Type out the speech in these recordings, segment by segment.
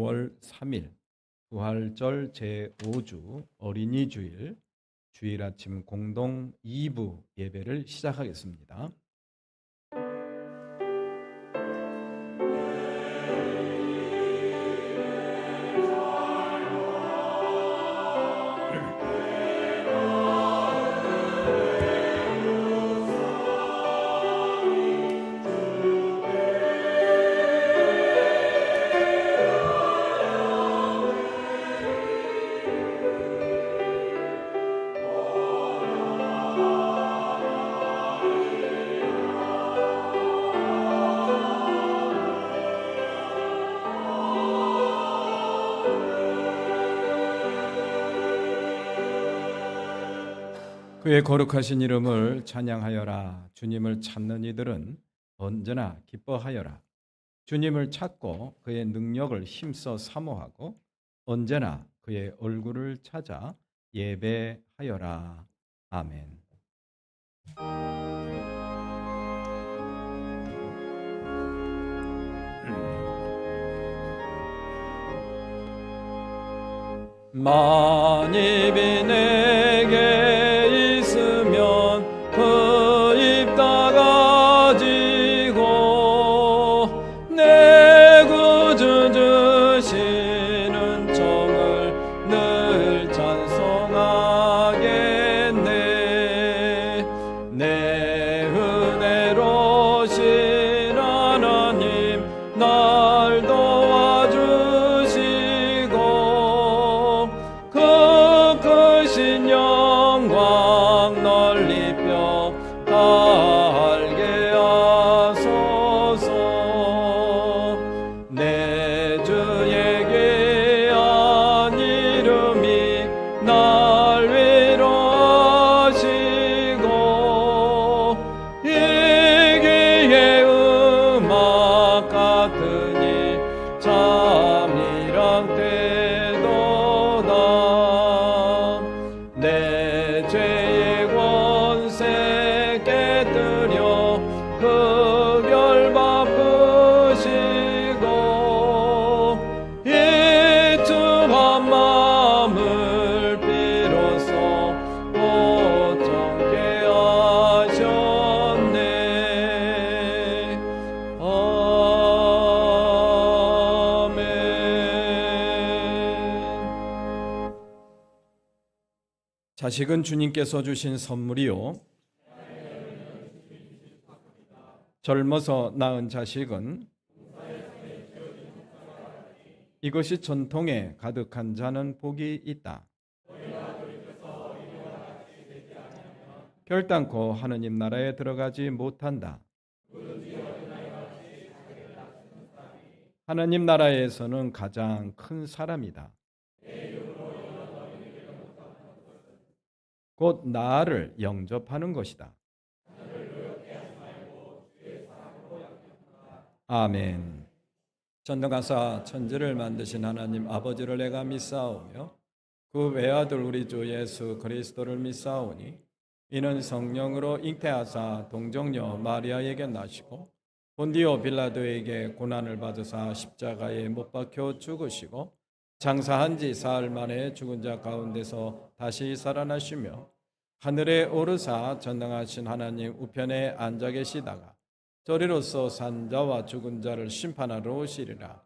5월 3일 부활절 제5주 어린이 주일 주일 아침 공동 2부 예배를 시작하겠습니다. 그의 거룩하신 이름을 찬양하여라. 주님을 찾는 이들은 언제나 기뻐하여라. 주님을 찾고 그의 능력을 힘써 사모하고 언제나 그의 얼굴을 찾아 예배하여라. 아멘. 만입이 내게 있으면 그 입 닫아지고 내 구주 주시는 정을 늘 찬송하겠네. 내 은혜로신 하나님 날 도와주시고 그 크신 영광 널리 펴 알게 하소서. 내 주의 귀한 이름이 날 위로하시고 이기의 음악 같으니 잠이랑 때도다. 내 죄의 권세 깨뜨려 그 결박 푸시고 이투한 마음을 비로소 고정케 하셨네. 아멘. 자식은 주님께서 주신 선물이요, 젊어서 낳은 자식은 이것이 전통에 가득한 자는 복이 있다. 결단코 하느님 나라에 들어가지 못한다. 하느님 나라에서는 가장 큰 사람이다. 곧 나를 영접하는 것이다. 아멘. 전능하사 천지를 만드신 하나님 아버지를 내가 믿사오며 그 외아들 우리 주 예수 그리스도를 믿사오니 이는 성령으로 잉태하사 동정녀 마리아에게 나시고 본디오 빌라도에게 고난을 받으사 십자가에 못 박혀 죽으시고 장사한 지 사흘 만에 죽은 자 가운데서 다시 살아나시며 하늘에 오르사 전능하신 하나님 우편에 앉아 계시다가 저리로서 산 자와 죽은 자를 심판하러 오시리라.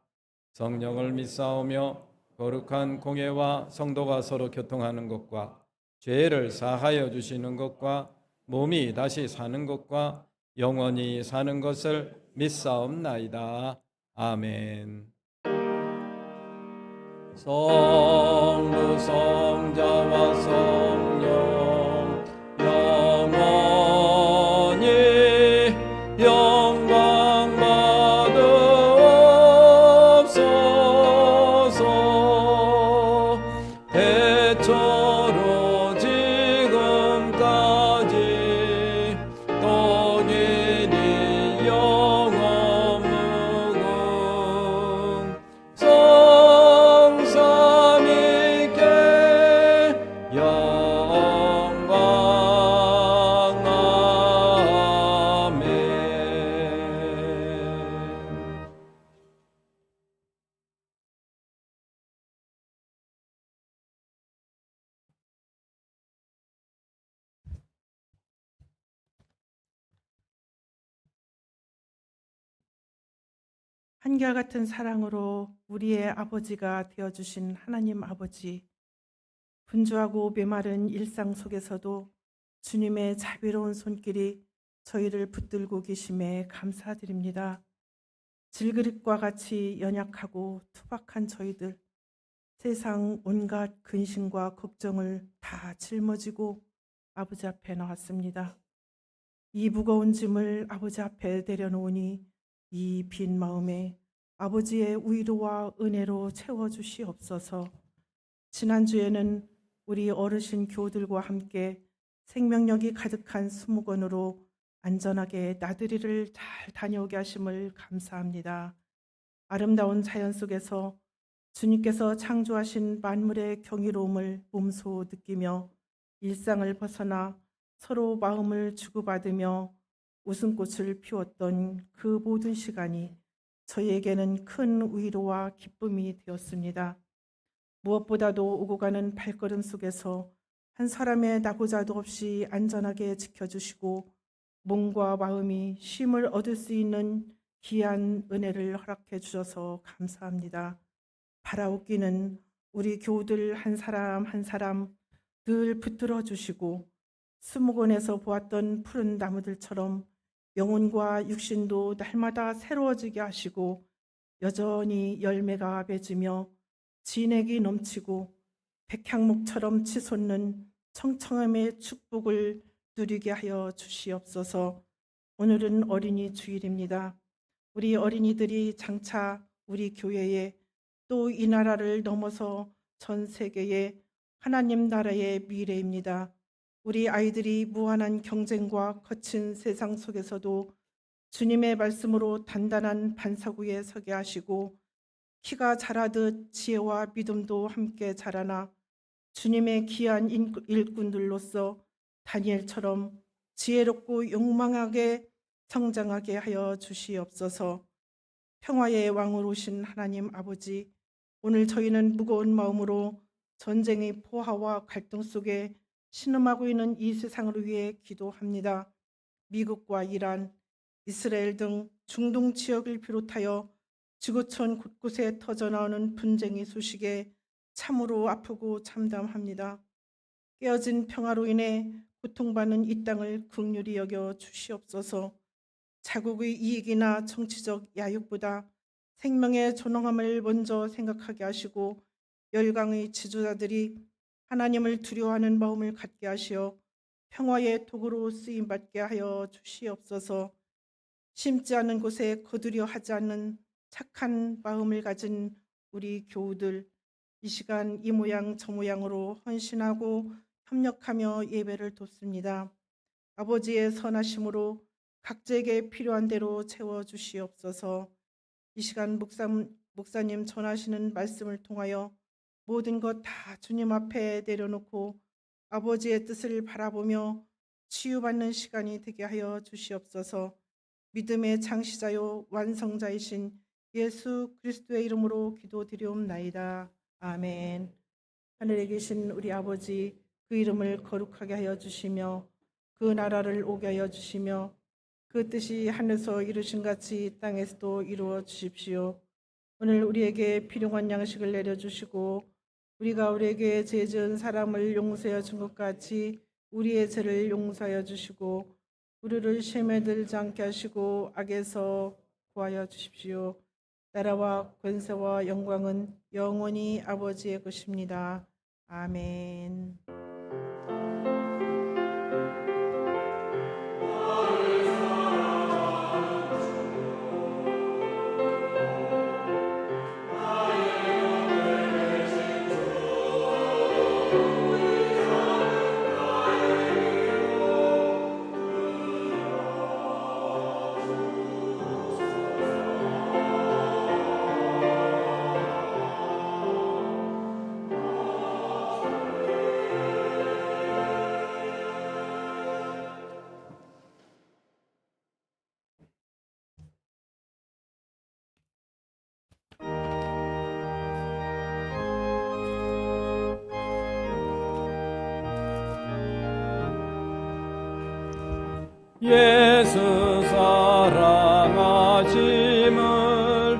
성령을 믿사오며 거룩한 공예와 성도가 서로 교통하는 것과 죄를 사하여 주시는 것과 몸이 다시 사는 것과 영원히 사는 것을 믿사옵나이다. 아멘. 성부 성자와 성령 영원히 영광 받으옵소서. 대초로 지금까지 동일이 영원 무궁 성삼 한결같은 사랑으로 우리의 아버지가 되어주신 하나님 아버지, 분주하고 메마른 일상 속에서도 주님의 자비로운 손길이 저희를 붙들고 계심에 감사드립니다. 질그릇과 같이 연약하고 투박한 저희들, 세상 온갖 근심과 걱정을 다 짊어지고 아버지 앞에 나왔습니다. 이 무거운 짐을 아버지 앞에 내려놓으니 이 빈 마음에 아버지의 위로와 은혜로 채워주시옵소서. 지난주에는 우리 어르신 교우들과 함께 생명력이 가득한 수목원으로 안전하게 나들이를 잘 다녀오게 하심을 감사합니다. 아름다운 자연 속에서 주님께서 창조하신 만물의 경이로움을 몸소 느끼며 일상을 벗어나 서로 마음을 주고받으며 웃음꽃을 피웠던 그 모든 시간이 저희에게는 큰 위로와 기쁨이 되었습니다. 무엇보다도 오고 가는 발걸음 속에서 한 사람의 나고자도 없이 안전하게 지켜주시고 몸과 마음이 쉼을 얻을 수 있는 귀한 은혜를 허락해 주셔서 감사합니다. 바라옵기는 우리 교우들 한 사람 한 사람 늘 붙들어 주시고 수목원에서 보았던 푸른 나무들처럼 영혼과 육신도 날마다 새로워지게 하시고 여전히 열매가 맺으며 진액이 넘치고 백향목처럼 치솟는 청청함의 축복을 누리게 하여 주시옵소서. 오늘은 어린이 주일입니다. 우리 어린이들이 장차 우리 교회에 또 이 나라를 넘어서 전 세계의 하나님 나라의 미래입니다. 우리 아이들이 무한한 경쟁과 거친 세상 속에서도 주님의 말씀으로 단단한 반석 위에 서게 하시고 키가 자라듯 지혜와 믿음도 함께 자라나 주님의 귀한 일꾼들로서 다니엘처럼 지혜롭고 용망하게 성장하게 하여 주시옵소서. 평화의 왕으로 오신 하나님 아버지, 오늘 저희는 무거운 마음으로 전쟁의 포화와 갈등 속에 신음하고 있는 이 세상을 위해 기도합니다. 미국과 이란, 이스라엘 등 중동 지역을 비롯하여 지구촌 곳곳에 터져나오는 분쟁의 소식에 참으로 아프고 참담합니다. 깨어진 평화로 인해 고통받는 이 땅을 긍휼히 여겨 주시옵소서. 자국의 이익이나 정치적 야욕보다 생명의 존엄함을 먼저 생각하게 하시고 열강의 지도자들이 하나님을 두려워하는 마음을 갖게 하시어 평화의 도구로 쓰임받게 하여 주시옵소서. 심지 않은 곳에 거두려 하지 않는 착한 마음을 가진 우리 교우들, 이 시간 이 모양 저 모양으로 헌신하고 협력하며 예배를 돕습니다. 아버지의 선하심으로 각자에게 필요한 대로 채워주시옵소서. 이 시간 목사님 전하시는 말씀을 통하여 모든 것 다 주님 앞에 내려놓고 아버지의 뜻을 바라보며 치유받는 시간이 되게 하여 주시옵소서. 믿음의 창시자요 완성자이신 예수 그리스도의 이름으로 기도드리옵나이다. 아멘. 하늘에 계신 우리 아버지, 그 이름을 거룩하게 하여 주시며 그 나라를 오게 하여 주시며 그 뜻이 하늘에서 이루신 같이 땅에서도 이루어 주십시오. 오늘 우리에게 필요한 양식을 내려주시고 우리가 우리에게 죄 지은 사람을 용서하여 준 것 같이 우리의 죄를 용서하여 주시고 우리를 시험에 들지 않게 하시고 악에서 구하여 주십시오. 나라와 권세와 영광은 영원히 아버지의 것입니다. 아멘. 예수 사랑하심을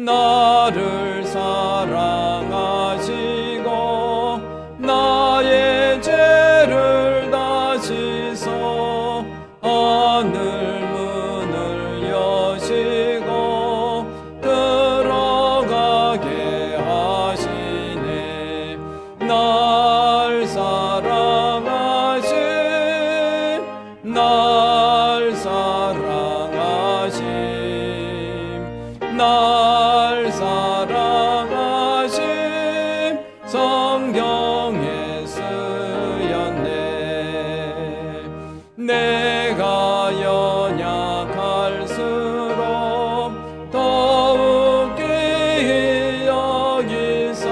나를 사랑하시고 나의 죄를 다 씻어 하늘 문을 여시고 들어가게 하시네. 날 사랑하신 날 사랑하신 날 사랑하심 성경에 쓰였네. 내가 연약할수록 더욱 귀히 여기사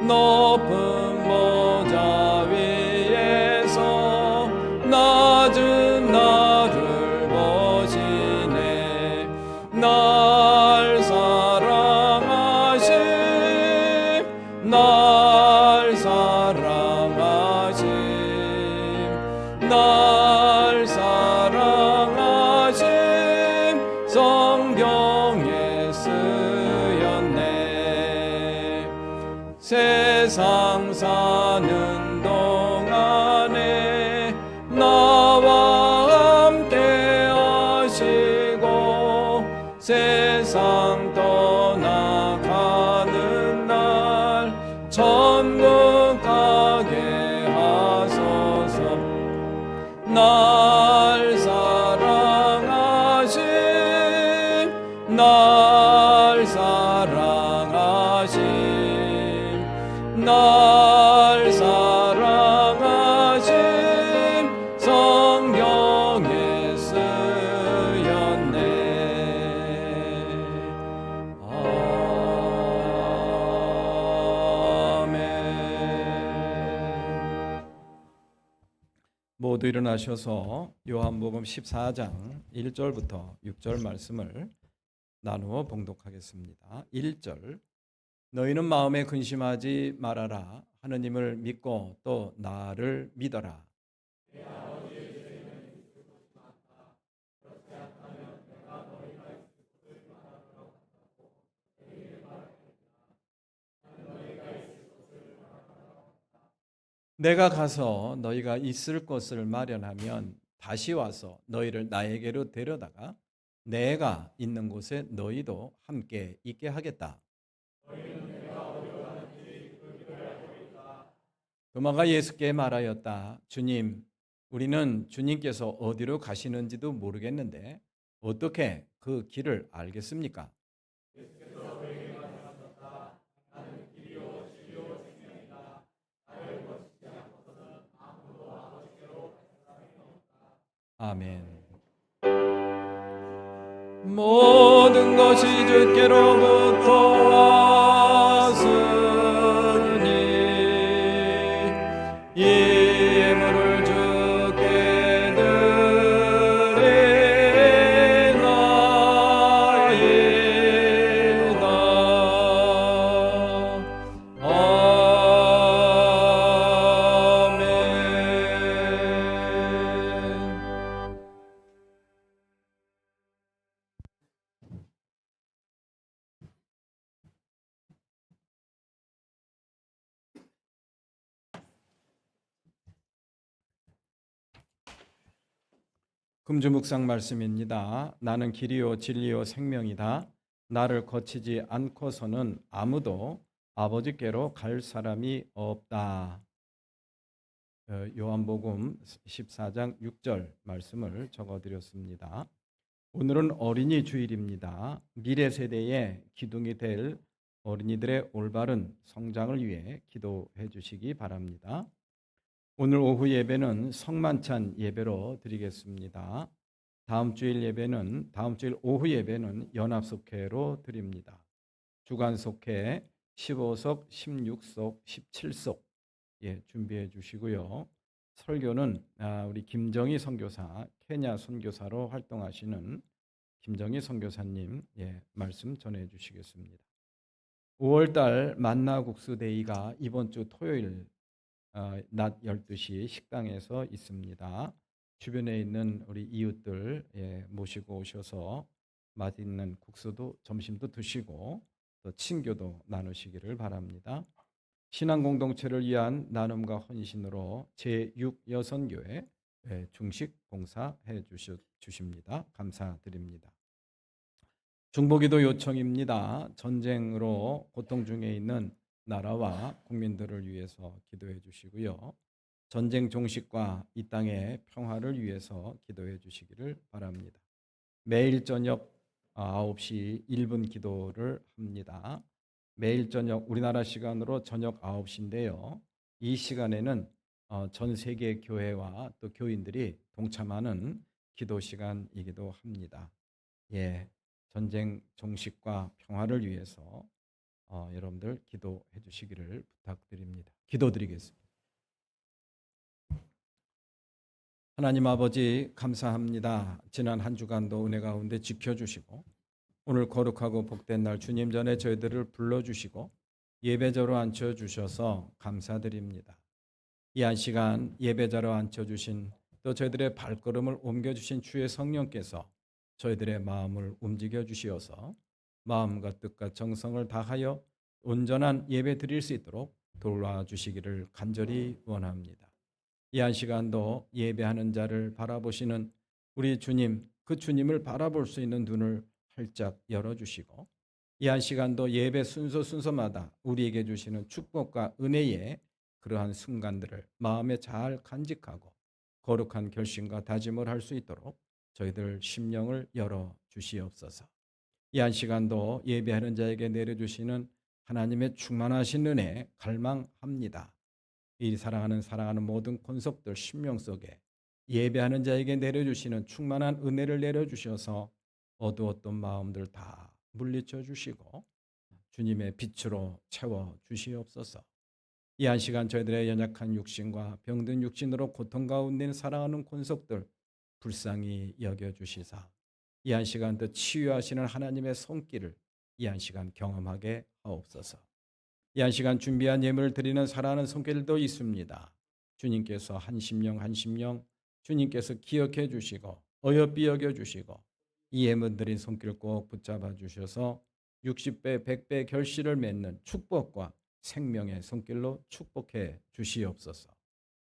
높은 보좌 위에서 낮은 나를 보시네. 날 사랑하심 날 사랑하심 날 사랑하심 성경에 쓰였네. 세상 사는 동안에 나와 함께 하시고 세상 떠나가는 날 천국 가게 하소서. 날 사랑하심 날 사랑하심 날 사랑하심 성경에 쓰였네. 아멘. 모두 일어나셔서 요한복음 14장 1절부터 6절 말씀을 나누어 봉독하겠습니다. 1절. 너희는 마음에 근심하지 말아라. 하느님을 믿고 또 나를 믿어라. 내가 가서 너희가 있을 곳을 마련하면 다시 와서 너희를 나에게로 데려다가 내가 있는 곳에 너희도 함께 있게 하겠다. 도마가 예수께 말하였다. 주님, 우리는 주님께서 어디로 가시는지도 모르겠는데 어떻게 그 길을 알겠습니까? 아멘. 모든 것이 주께로부터 왔으니 이 예물을 주께 드리나이다. 아멘. 금주 묵상 말씀입니다. 나는 길이요 진리요 생명이다. 나를 거치지 않고서는 아무도 아버지께로 갈 사람이 없다. 요한복음 14장 6절 말씀을 적어드렸습니다. 오늘은 어린이 주일입니다. 미래 세대의 기둥이 될 어린이들의 올바른 성장을 위해 기도해 주시기 바랍니다. 오늘 오후 예배는 성만찬 예배로 드리겠습니다. 다음 주일 오후 예배는 연합속회로 드립니다. 주간 속회 15석, 16석, 17석 준비해 주시고요. 설교는 우리 김정희 선교사, 케냐 선교사로 활동하시는 김정희 선교사님 말씀 전해 주시겠습니다. 5월달 만나국수 데이가 이번 주 토요일 낮 12시 식당에서 있습니다. 주변에 있는 우리 이웃들 모시고 오셔서 맛있는 국수도 점심도 드시고 또 친교도 나누시기를 바랍니다. 신앙 공동체를 위한 나눔과 헌신으로 제6여선교회 중식 봉사해 주십니다. 감사드립니다. 중보기도 요청입니다. 전쟁으로 고통 중에 있는 나라와 국민들을 위해서 기도해 주시고요. 전쟁 종식과 이 땅의 평화를 위해서 기도해 주시기를 바랍니다. 매일 저녁 9시 1분 기도를 합니다. 매일 저녁 우리나라 시간으로 저녁 9시인데요. 이 시간에는 전 세계 교회와 또 교인들이 동참하는 기도 시간이기도 합니다. 예, 전쟁 종식과 평화를 위해서 여러분들 기도해 주시기를 부탁드립니다. 기도드리겠습니다. 하나님 아버지 감사합니다. 지난 한 주간도 은혜 가운데 지켜주시고 오늘 거룩하고 복된 날 주님 전에 저희들을 불러주시고 예배자로 앉혀주셔서 감사드립니다. 이 한 시간 예배자로 앉혀주신 또 저희들의 발걸음을 옮겨주신 주의 성령께서 저희들의 마음을 움직여 주시어서 마음과 뜻과 정성을 다하여 온전한 예배 드릴 수 있도록 도와주시기를 간절히 원합니다. 이 한 시간도 예배하는 자를 바라보시는 우리 주님, 그 주님을 바라볼 수 있는 눈을 활짝 열어주시고 이 한 시간도 예배 순서마다 우리에게 주시는 축복과 은혜의 그러한 순간들을 마음에 잘 간직하고 거룩한 결심과 다짐을 할 수 있도록 저희들 심령을 열어주시옵소서. 이 한 시간도 예배하는 자에게 내려주시는 하나님의 충만하신 은혜 갈망합니다. 이 사랑하는 모든 권속들 심령 속에 예배하는 자에게 내려주시는 충만한 은혜를 내려주셔서 어두웠던 마음들 다 물리쳐 주시고 주님의 빛으로 채워 주시옵소서. 이 한 시간 저희들의 연약한 육신과 병든 육신으로 고통 가운데 살아가는 권속들 불쌍히 여겨주시사 이 한 시간도 치유하시는 하나님의 손길을 이 한 시간 경험하게 하옵소서. 이 한 시간 준비한 예물을 드리는 사랑하는 손길도 있습니다. 주님께서 한 심령 주님께서 기억해 주시고 어여삐 여겨 주시고 이 예물 드린 손길 꼭 붙잡아 주셔서 60배 100배 결실을 맺는 축복과 생명의 손길로 축복해 주시옵소서.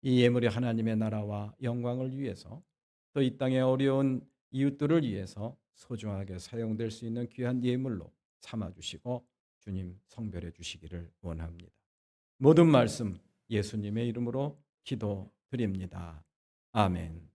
이 예물이 하나님의 나라와 영광을 위해서 또 이 땅의 어려운 이웃들을 위해서 소중하게 사용될 수 있는 귀한 예물로 삼아 주시고 주님 성별해 주시기를 원합니다. 모든 말씀 예수님의 이름으로 기도드립니다. 아멘.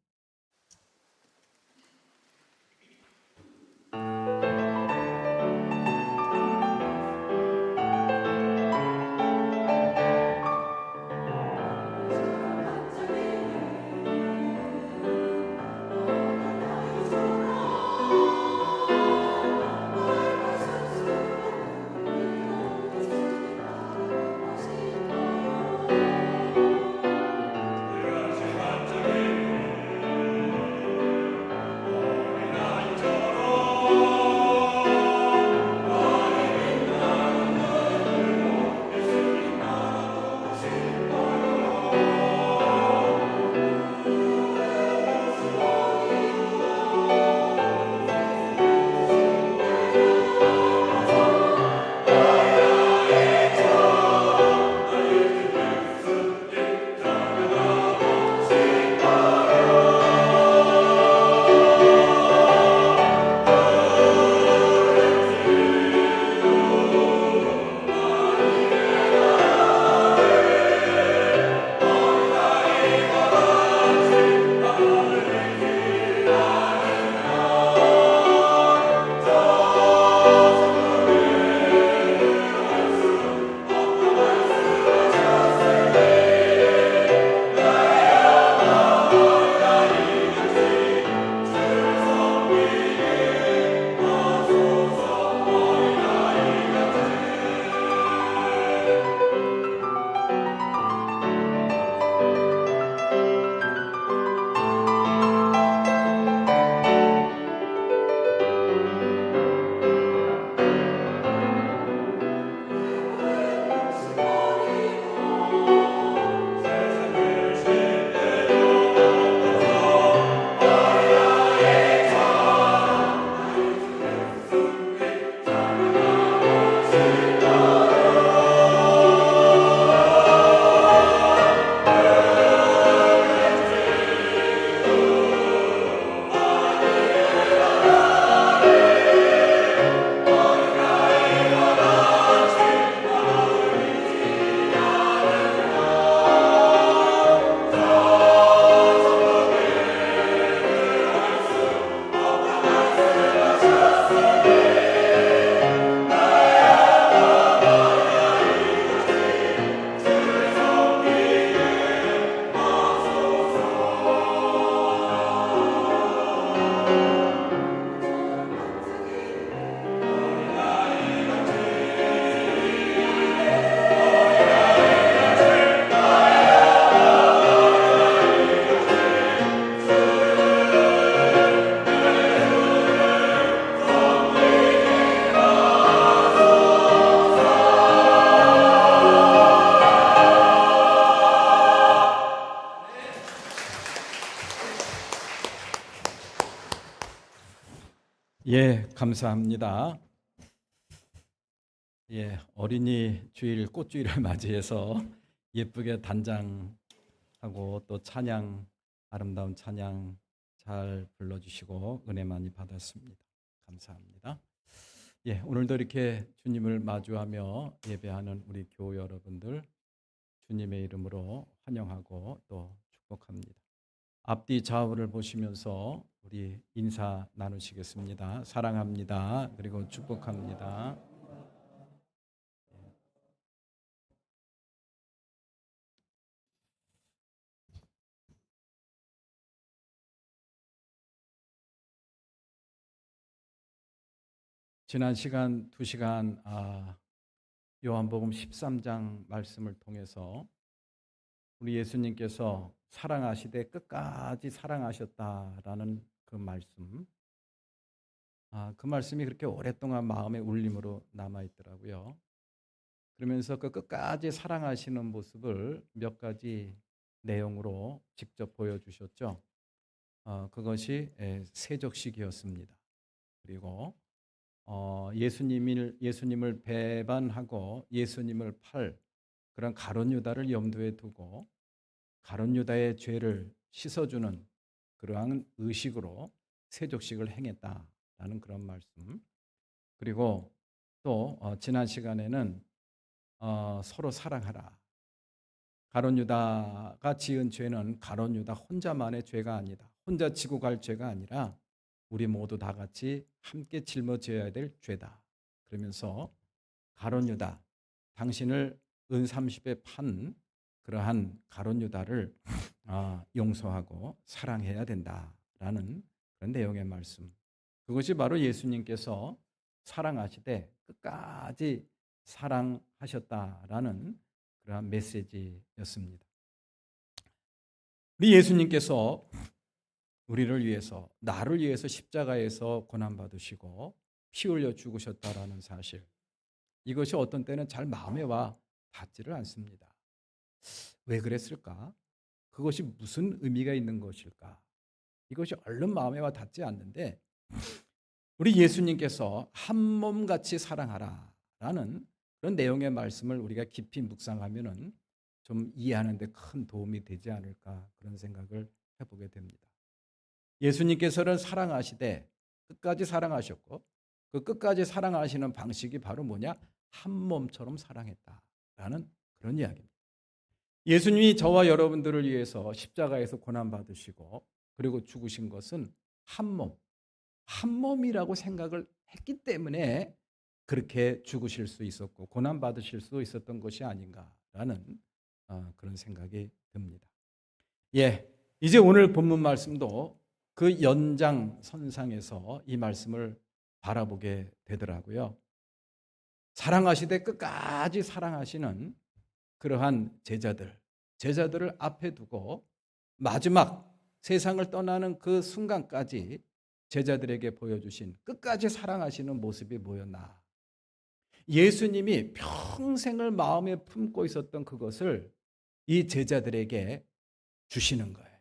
감사합니다. 어린이 주일 꽃주일을 맞이해서 예쁘게 단장하고 또 찬양, 아름다운 찬양 잘 불러주시고 은혜 많이 받았습니다. 감사합니다. 오늘도 이렇게 주님을 마주하며 예배하는 우리 교우 여러분들 주님의 이름으로 환영하고 또 축복합니다. 앞뒤 좌우를 보시면서 우리 인사 나누시겠습니다. 사랑합니다. 그리고 축복합니다. 지난 시간 2시간 요한복음 13장 말씀을 통해서 우리 예수님께서 사랑하시되 끝까지 사랑하셨다라는 그 말씀, 그 말씀이 그렇게 오랫동안 마음의 울림으로 남아있더라고요. 그러면서 그 끝까지 사랑하시는 모습을 몇 가지 내용으로 직접 보여주셨죠. 그것이 세족식이었습니다. 그리고 예수님을 배반하고 예수님을 팔 그런 가룟 유다를 염두에 두고 가룟 유다의 죄를 씻어주는 그러한 의식으로 세족식을 행했다라는 그런 말씀. 그리고 또 지난 시간에는 서로 사랑하라. 가룟 유다가 지은 죄는 가룟 유다 혼자만의 죄가 아니다. 혼자 지고 갈 죄가 아니라 우리 모두 다 같이 함께 짊어져야 될 죄다. 그러면서 가룟 유다, 당신을 은 30에 판 그러한 가룟 유다를 용서하고 사랑해야 된다라는 그런 내용의 말씀. 그것이 바로 예수님께서 사랑하시되 끝까지 사랑하셨다라는 그러한 메시지였습니다. 우리 예수님께서 우리를 위해서, 나를 위해서 십자가에서 고난받으시고 피 흘려 죽으셨다라는 사실, 이것이 어떤 때는 잘 마음에 와 닿지를 않습니다. 왜 그랬을까? 그것이 무슨 의미가 있는 것일까? 이것이 얼른 마음에 와 닿지 않는데 우리 예수님께서 한 몸같이 사랑하라라는 그런 내용의 말씀을 우리가 깊이 묵상하면은 좀 이해하는 데 큰 도움이 되지 않을까 그런 생각을 해보게 됩니다. 예수님께서는 사랑하시되 끝까지 사랑하셨고 그 끝까지 사랑하시는 방식이 바로 뭐냐? 한 몸처럼 사랑했다라는 그런 이야기입니다. 예수님이 저와 여러분들을 위해서 십자가에서 고난받으시고 그리고 죽으신 것은 한 몸, 한 몸이라고 생각을 했기 때문에 그렇게 죽으실 수 있었고 고난받으실 수 있었던 것이 아닌가라는 그런 생각이 듭니다. 이제 오늘 본문 말씀도 그 연장선상에서 이 말씀을 바라보게 되더라고요. 사랑하시되 끝까지 사랑하시는 그러한 제자들을 앞에 두고 마지막 세상을 떠나는 그 순간까지 제자들에게 보여주신 끝까지 사랑하시는 모습이 뭐였나? 예수님이 평생을 마음에 품고 있었던 그것을 이 제자들에게 주시는 거예요.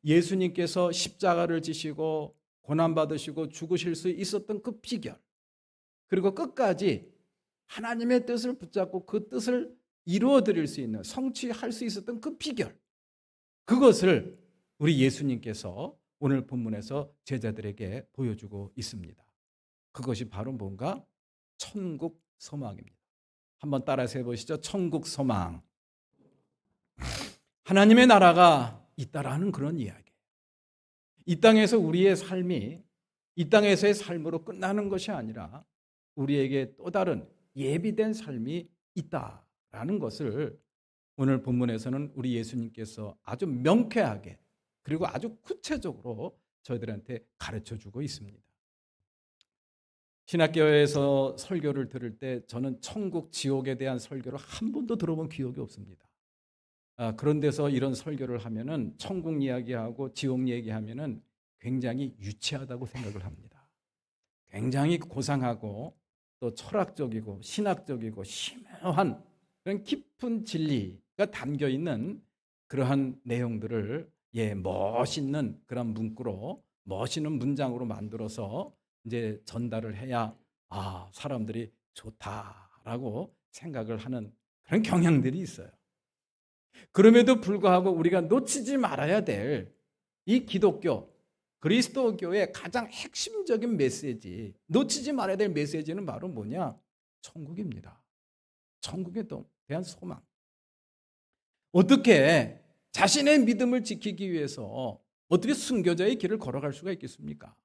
예수님께서 십자가를 지시고 고난받으시고 죽으실 수 있었던 그 비결, 그리고 끝까지 하나님의 뜻을 붙잡고 그 뜻을 이루어드릴 수 있는, 성취할 수 있었던 그 비결, 그것을 우리 예수님께서 오늘 본문에서 제자들에게 보여주고 있습니다. 그것이 바로 뭔가? 천국 소망입니다. 한번 따라서 해보시죠. 천국 소망. 하나님의 나라가 있다라는 그런 이야기. 이 땅에서 우리의 삶이 이 땅에서의 삶으로 끝나는 것이 아니라 우리에게 또 다른 예비된 삶이 있다라는 것을 오늘 본문에서는 우리 예수님께서 아주 명쾌하게 그리고 아주 구체적으로 저희들한테 가르쳐주고 있습니다. 신학교에서 설교를 들을 때 저는 천국, 지옥에 대한 설교를 한 번도 들어본 기억이 없습니다. 그런 데서 이런 설교를 하면은 천국 이야기하고 지옥 얘기하면은 굉장히 유치하다고 생각을 합니다. 굉장히 고상하고 또 철학적이고 신학적이고 심오한 그런 깊은 진리가 담겨 있는 그러한 내용들을 멋있는 그런 문구로 멋있는 문장으로 만들어서 이제 전달을 해야 사람들이 좋다라고 생각을 하는 그런 경향들이 있어요. 그럼에도 불구하고 우리가 놓치지 말아야 될 이 기독교, 그리스도교의 가장 핵심적인 메시지, 놓치지 말아야 될 메시지는 바로 뭐냐? 천국입니다. 천국에 대한 소망. 어떻게 자신의 믿음을 지키기 위해서 어떻게 순교자의 길을 걸어갈 수가 있겠습니까?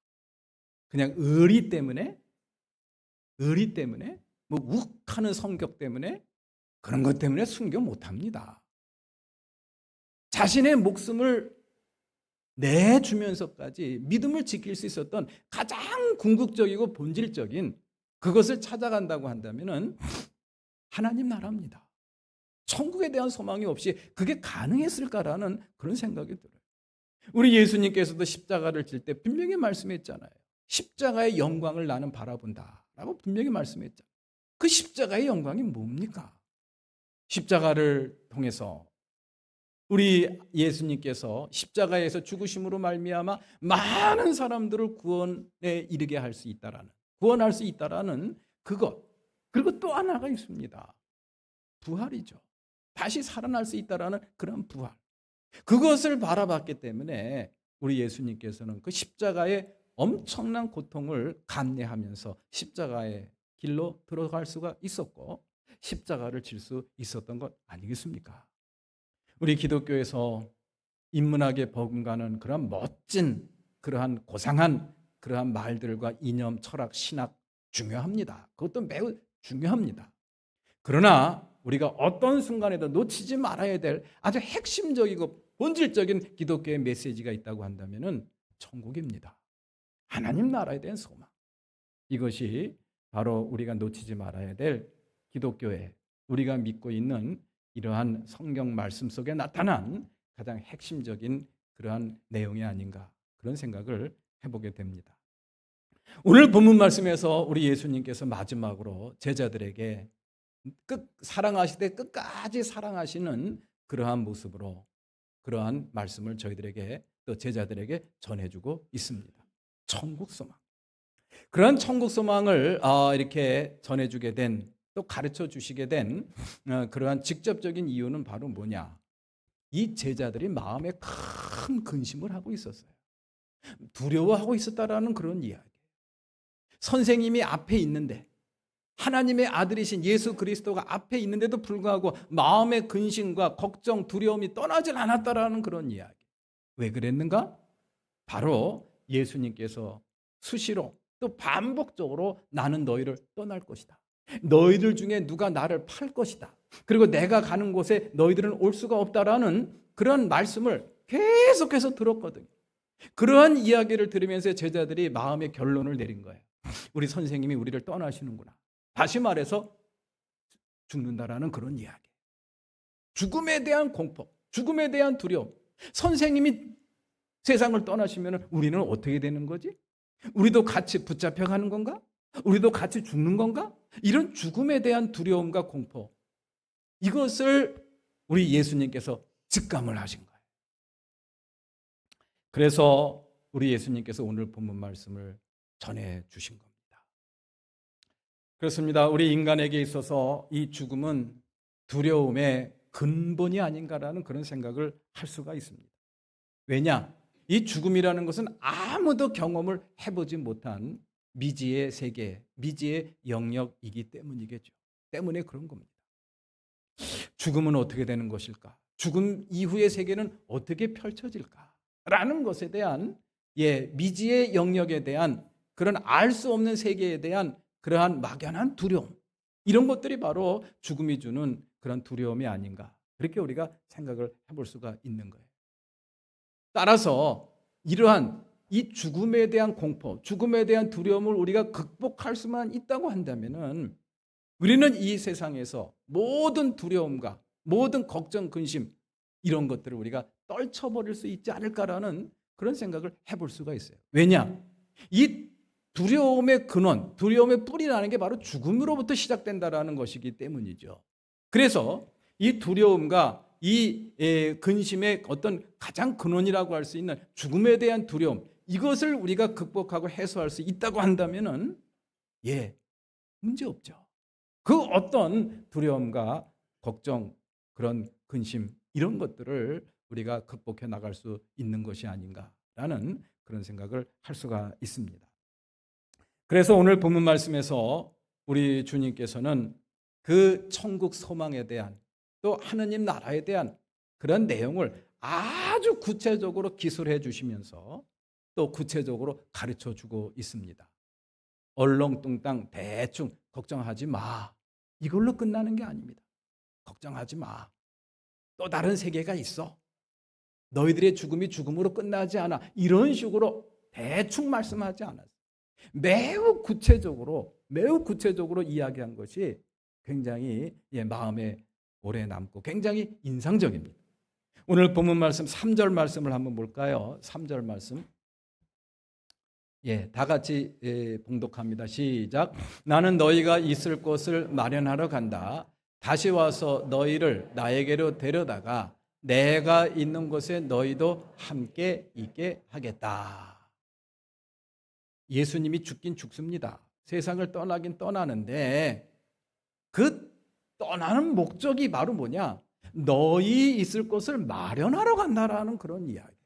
그냥 의리 때문에, 뭐 욱하는 성격 때문에, 그런 것 때문에 순교 못합니다. 자신의 목숨을 내주면서까지 믿음을 지킬 수 있었던 가장 궁극적이고 본질적인 그것을 찾아간다고 한다면 하나님 나라입니다. 천국에 대한 소망이 없이 그게 가능했을까라는 그런 생각이 들어요. 우리 예수님께서도 십자가를 질 때 분명히 말씀했잖아요. 십자가의 영광을 나는 바라본다라고 분명히 말씀했잖아요. 그 십자가의 영광이 뭡니까? 십자가를 통해서 우리 예수님께서 십자가에서 죽으심으로 말미암아 많은 사람들을 구원에 이르게 할 수 있다라는, 구원할 수 있다라는 그것. 그리고 또 하나가 있습니다. 부활이죠. 다시 살아날 수 있다라는 그런 부활. 그것을 바라봤기 때문에 우리 예수님께서는 그 십자가의 엄청난 고통을 감내하면서 십자가의 길로 들어갈 수가 있었고 십자가를 질 수 있었던 것 아니겠습니까? 우리 기독교에서 인문학에 버금가는 그러한 멋진, 그러한 고상한 그러한 말들과 이념, 철학, 신학 중요합니다. 그것도 매우 중요합니다. 그러나 우리가 어떤 순간에도 놓치지 말아야 될 아주 핵심적이고 본질적인 기독교의 메시지가 있다고 한다면 천국입니다. 하나님 나라에 대한 소망. 이것이 바로 우리가 놓치지 말아야 될 기독교의, 우리가 믿고 있는 이러한 성경 말씀 속에 나타난 가장 핵심적인 그러한 내용이 아닌가, 그런 생각을 해보게 됩니다. 오늘 본문 말씀에서 우리 예수님께서 마지막으로 제자들에게 사랑하시되 끝까지 사랑하시는 그러한 모습으로 그러한 말씀을 저희들에게, 또 제자들에게 전해주고 있습니다. 천국 소망. 그런 천국 소망을 이렇게 전해주게 된, 또 가르쳐 주시게 된 그러한 직접적인 이유는 바로 뭐냐? 이 제자들이 마음에 큰 근심을 하고 있었어요. 두려워하고 있었다라는 그런 이야기. 선생님이 앞에 있는데, 하나님의 아들이신 예수 그리스도가 앞에 있는데도 불구하고 마음의 근심과 걱정, 두려움이 떠나질 않았다라는 그런 이야기. 왜 그랬는가? 바로 예수님께서 수시로 또 반복적으로 나는 너희를 떠날 것이다. 너희들 중에 누가 나를 팔 것이다. 그리고 내가 가는 곳에 너희들은 올 수가 없다라는 그런 말씀을 계속해서 들었거든요. 그러한 이야기를 들으면서 제자들이 마음의 결론을 내린 거예요. 우리 선생님이 우리를 떠나시는구나. 다시 말해서 죽는다라는 그런 이야기. 죽음에 대한 공포, 죽음에 대한 두려움. 선생님이 세상을 떠나시면 우리는 어떻게 되는 거지? 우리도 같이 붙잡혀가는 건가? 우리도 같이 죽는 건가? 이런 죽음에 대한 두려움과 공포, 이것을 우리 예수님께서 직감을 하신 거예요. 그래서 우리 예수님께서 오늘 본문 말씀을 전해 주신 겁니다. 그렇습니다. 우리 인간에게 있어서 이 죽음은 두려움의 근본이 아닌가라는 그런 생각을 할 수가 있습니다. 왜냐? 이 죽음이라는 것은 아무도 경험을 해보지 못한 미지의 세계, 미지의 영역이기 때문이겠죠. 때문에 그런 겁니다. 죽음은 어떻게 되는 것일까? 죽음 이후의 세계는 어떻게 펼쳐질까? 라는 것에 대한 미지의 영역에 대한 그런 알 수 없는 세계에 대한 그러한 막연한 두려움, 이런 것들이 바로 죽음이 주는 그런 두려움이 아닌가, 그렇게 우리가 생각을 해볼 수가 있는 거예요. 따라서 이러한 이 죽음에 대한 공포, 죽음에 대한 두려움을 우리가 극복할 수만 있다고 한다면 우리는 이 세상에서 모든 두려움과 모든 걱정, 근심, 이런 것들을 우리가 떨쳐버릴 수 있지 않을까라는 그런 생각을 해볼 수가 있어요. 왜냐? 이 두려움의 근원, 두려움의 뿌리라는 게 바로 죽음으로부터 시작된다라는 것이기 때문이죠. 그래서 이 두려움과 이 근심의 어떤 가장 근원이라고 할 수 있는 죽음에 대한 두려움, 이것을 우리가 극복하고 해소할 수 있다고 한다면은 문제 없죠. 그 어떤 두려움과 걱정, 그런 근심 이런 것들을 우리가 극복해 나갈 수 있는 것이 아닌가라는 그런 생각을 할 수가 있습니다. 그래서 오늘 본문 말씀에서 우리 주님께서는 그 천국 소망에 대한 또 하느님 나라에 대한 그런 내용을 아주 구체적으로 기술해 주시면서 또 구체적으로 가르쳐 주고 있습니다. 얼렁뚱땅 대충 걱정하지 마. 이걸로 끝나는 게 아닙니다. 걱정하지 마. 또 다른 세계가 있어. 너희들의 죽음이 죽음으로 끝나지 않아. 이런 식으로 대충 말씀하지 않았어요. 매우 구체적으로 이야기한 것이 굉장히 마음에 오래 남고 굉장히 인상적입니다. 오늘 본문 말씀 3절 말씀을 한번 볼까요? 3절 말씀. 다 같이 봉독합니다. 시작. 나는 너희가 있을 곳을 마련하러 간다. 다시 와서 너희를 나에게로 데려다가 내가 있는 곳에 너희도 함께 있게 하겠다. 예수님이 죽긴 죽습니다. 세상을 떠나긴 떠나는데 그 떠나는 목적이 바로 뭐냐? 너희 있을 곳을 마련하러 간다라는 그런 이야기.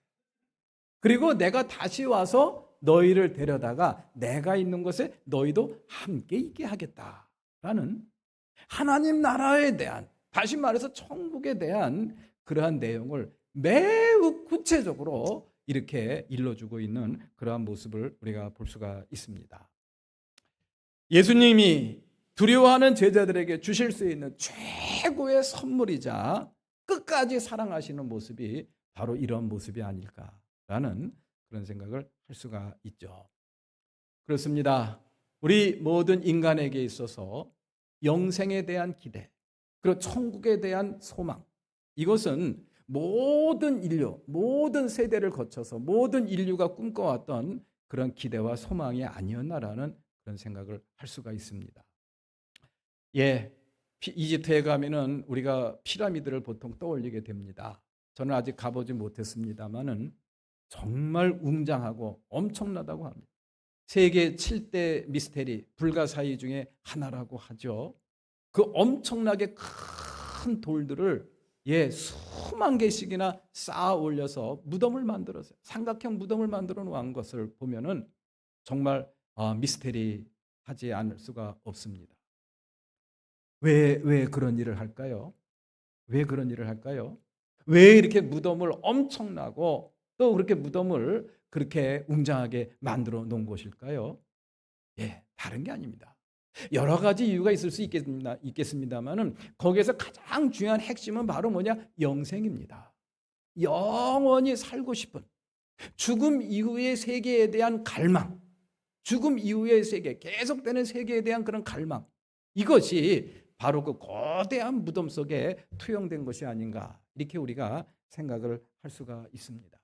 그리고 내가 다시 와서 너희를 데려다가 내가 있는 곳에 너희도 함께 있게 하겠다라는 하나님 나라에 대한, 다시 말해서 천국에 대한 그러한 내용을 매우 구체적으로 이렇게 일러주고 있는 그러한 모습을 우리가 볼 수가 있습니다. 예수님이 두려워하는 제자들에게 주실 수 있는 최고의 선물이자 끝까지 사랑하시는 모습이 바로 이런 모습이 아닐까라는 그런 생각을 할 수가 있죠. 그렇습니다. 우리 모든 인간에게 있어서 영생에 대한 기대, 그리고 천국에 대한 소망, 이것은 모든 인류, 모든 세대를 거쳐서 모든 인류가 꿈꿔왔던 그런 기대와 소망이 아니었나라는 그런 생각을 할 수가 있습니다. 이집트에 가면은 우리가 피라미드를 보통 떠올리게 됩니다. 저는 아직 가보지 못했습니다만은 정말 웅장하고 엄청나다고 합니다. 세계 7대 미스테리 불가사의 중에 하나라고 하죠. 그 엄청나게 큰 돌들을 수만 개씩이나 쌓아 올려서 무덤을 만들어서 삼각형 무덤을 만들어 놓은 것을 보면은 정말 미스테리하지 않을 수가 없습니다. 왜 그런 일을 할까요? 왜 그런 일을 할까요? 왜 이렇게 무덤을 엄청나고 또 그렇게 무덤을 그렇게 웅장하게 만들어 놓은 것일까요? 다른 게 아닙니다. 여러 가지 이유가 있을 수 있겠습니다만은 거기에서 가장 중요한 핵심은 바로 뭐냐? 영생입니다. 영원히 살고 싶은 죽음 이후의 세계에 대한 갈망, 죽음 이후의 세계, 계속되는 세계에 대한 그런 갈망, 이것이 바로 그 거대한 무덤 속에 투영된 것이 아닌가, 이렇게 우리가 생각을 할 수가 있습니다.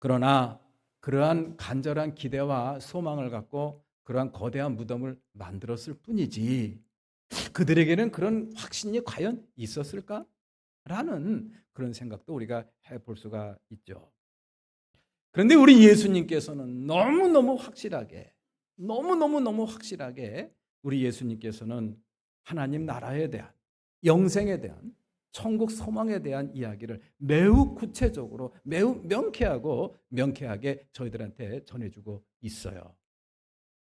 그러나 그러한 간절한 기대와 소망을 갖고 그러한 거대한 무덤을 만들었을 뿐이지 그들에게는 그런 확신이 과연 있었을까? 라는 그런 생각도 우리가 해볼 수가 있죠. 그런데 우리 예수님께서는 너무너무 확실하게 우리 예수님께서는 하나님 나라에 대한, 영생에 대한, 천국 소망에 대한 이야기를 매우 구체적으로 매우 명쾌하게 저희들한테 전해주고 있어요.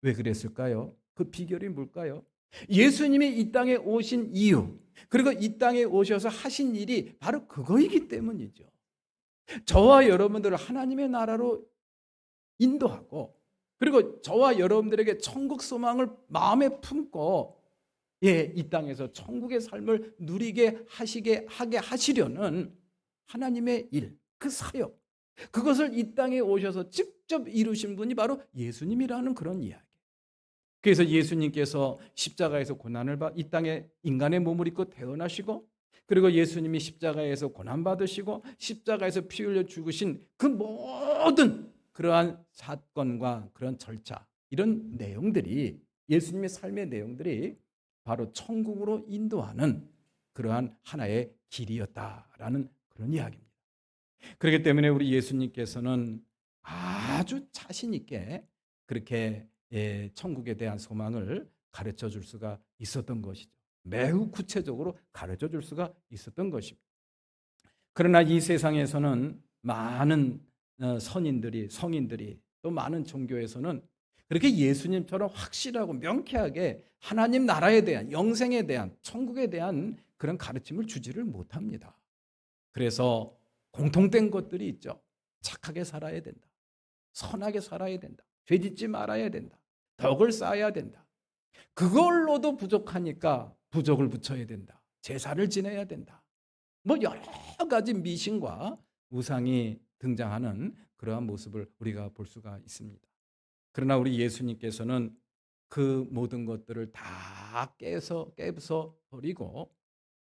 왜 그랬을까요? 그 비결이 뭘까요? 예수님이 이 땅에 오신 이유, 그리고 이 땅에 오셔서 하신 일이 바로 그거이기 때문이죠. 저와 여러분들을 하나님의 나라로 인도하고, 그리고 저와 여러분들에게 천국 소망을 마음에 품고 이 땅에서 천국의 삶을 누리게 하게 하시려는 하나님의 일, 그 사역, 그것을 이 땅에 오셔서 직접 이루신 분이 바로 예수님이라는 그런 이야기. 그래서 예수님께서 십자가에서 고난을 이 땅에 인간의 몸을 입고 태어나시고, 그리고 예수님이 십자가에서 고난받으시고 십자가에서 피 흘려 죽으신 그 모든 그러한 사건과 그런 절차, 이런 내용들이, 예수님의 삶의 내용들이 바로 천국으로 인도하는 그러한 하나의 길이었다라는 그런 이야기입니다. 그렇기 때문에 우리 예수님께서는 아주 자신 있게 그렇게 천국에 대한 소망을 가르쳐 줄 수가 있었던 것이죠. 매우 구체적으로 가르쳐 줄 수가 있었던 것입니다. 그러나 이 세상에서는 많은 선인들이, 성인들이, 또 많은 종교에서는 그렇게 예수님처럼 확실하고 명쾌하게 하나님 나라에 대한, 영생에 대한, 천국에 대한 그런 가르침을 주지를 못합니다. 그래서 공통된 것들이 있죠. 착하게 살아야 된다. 선하게 살아야 된다. 죄짓지 말아야 된다. 덕을 쌓아야 된다. 그걸로도 부족하니까 부족을 붙여야 된다. 제사를 지내야 된다. 뭐 여러 가지 미신과 우상이 등장하는 그러한 모습을 우리가 볼 수가 있습니다. 그러나 우리 예수님께서는 그 모든 것들을 다 깨서 버리고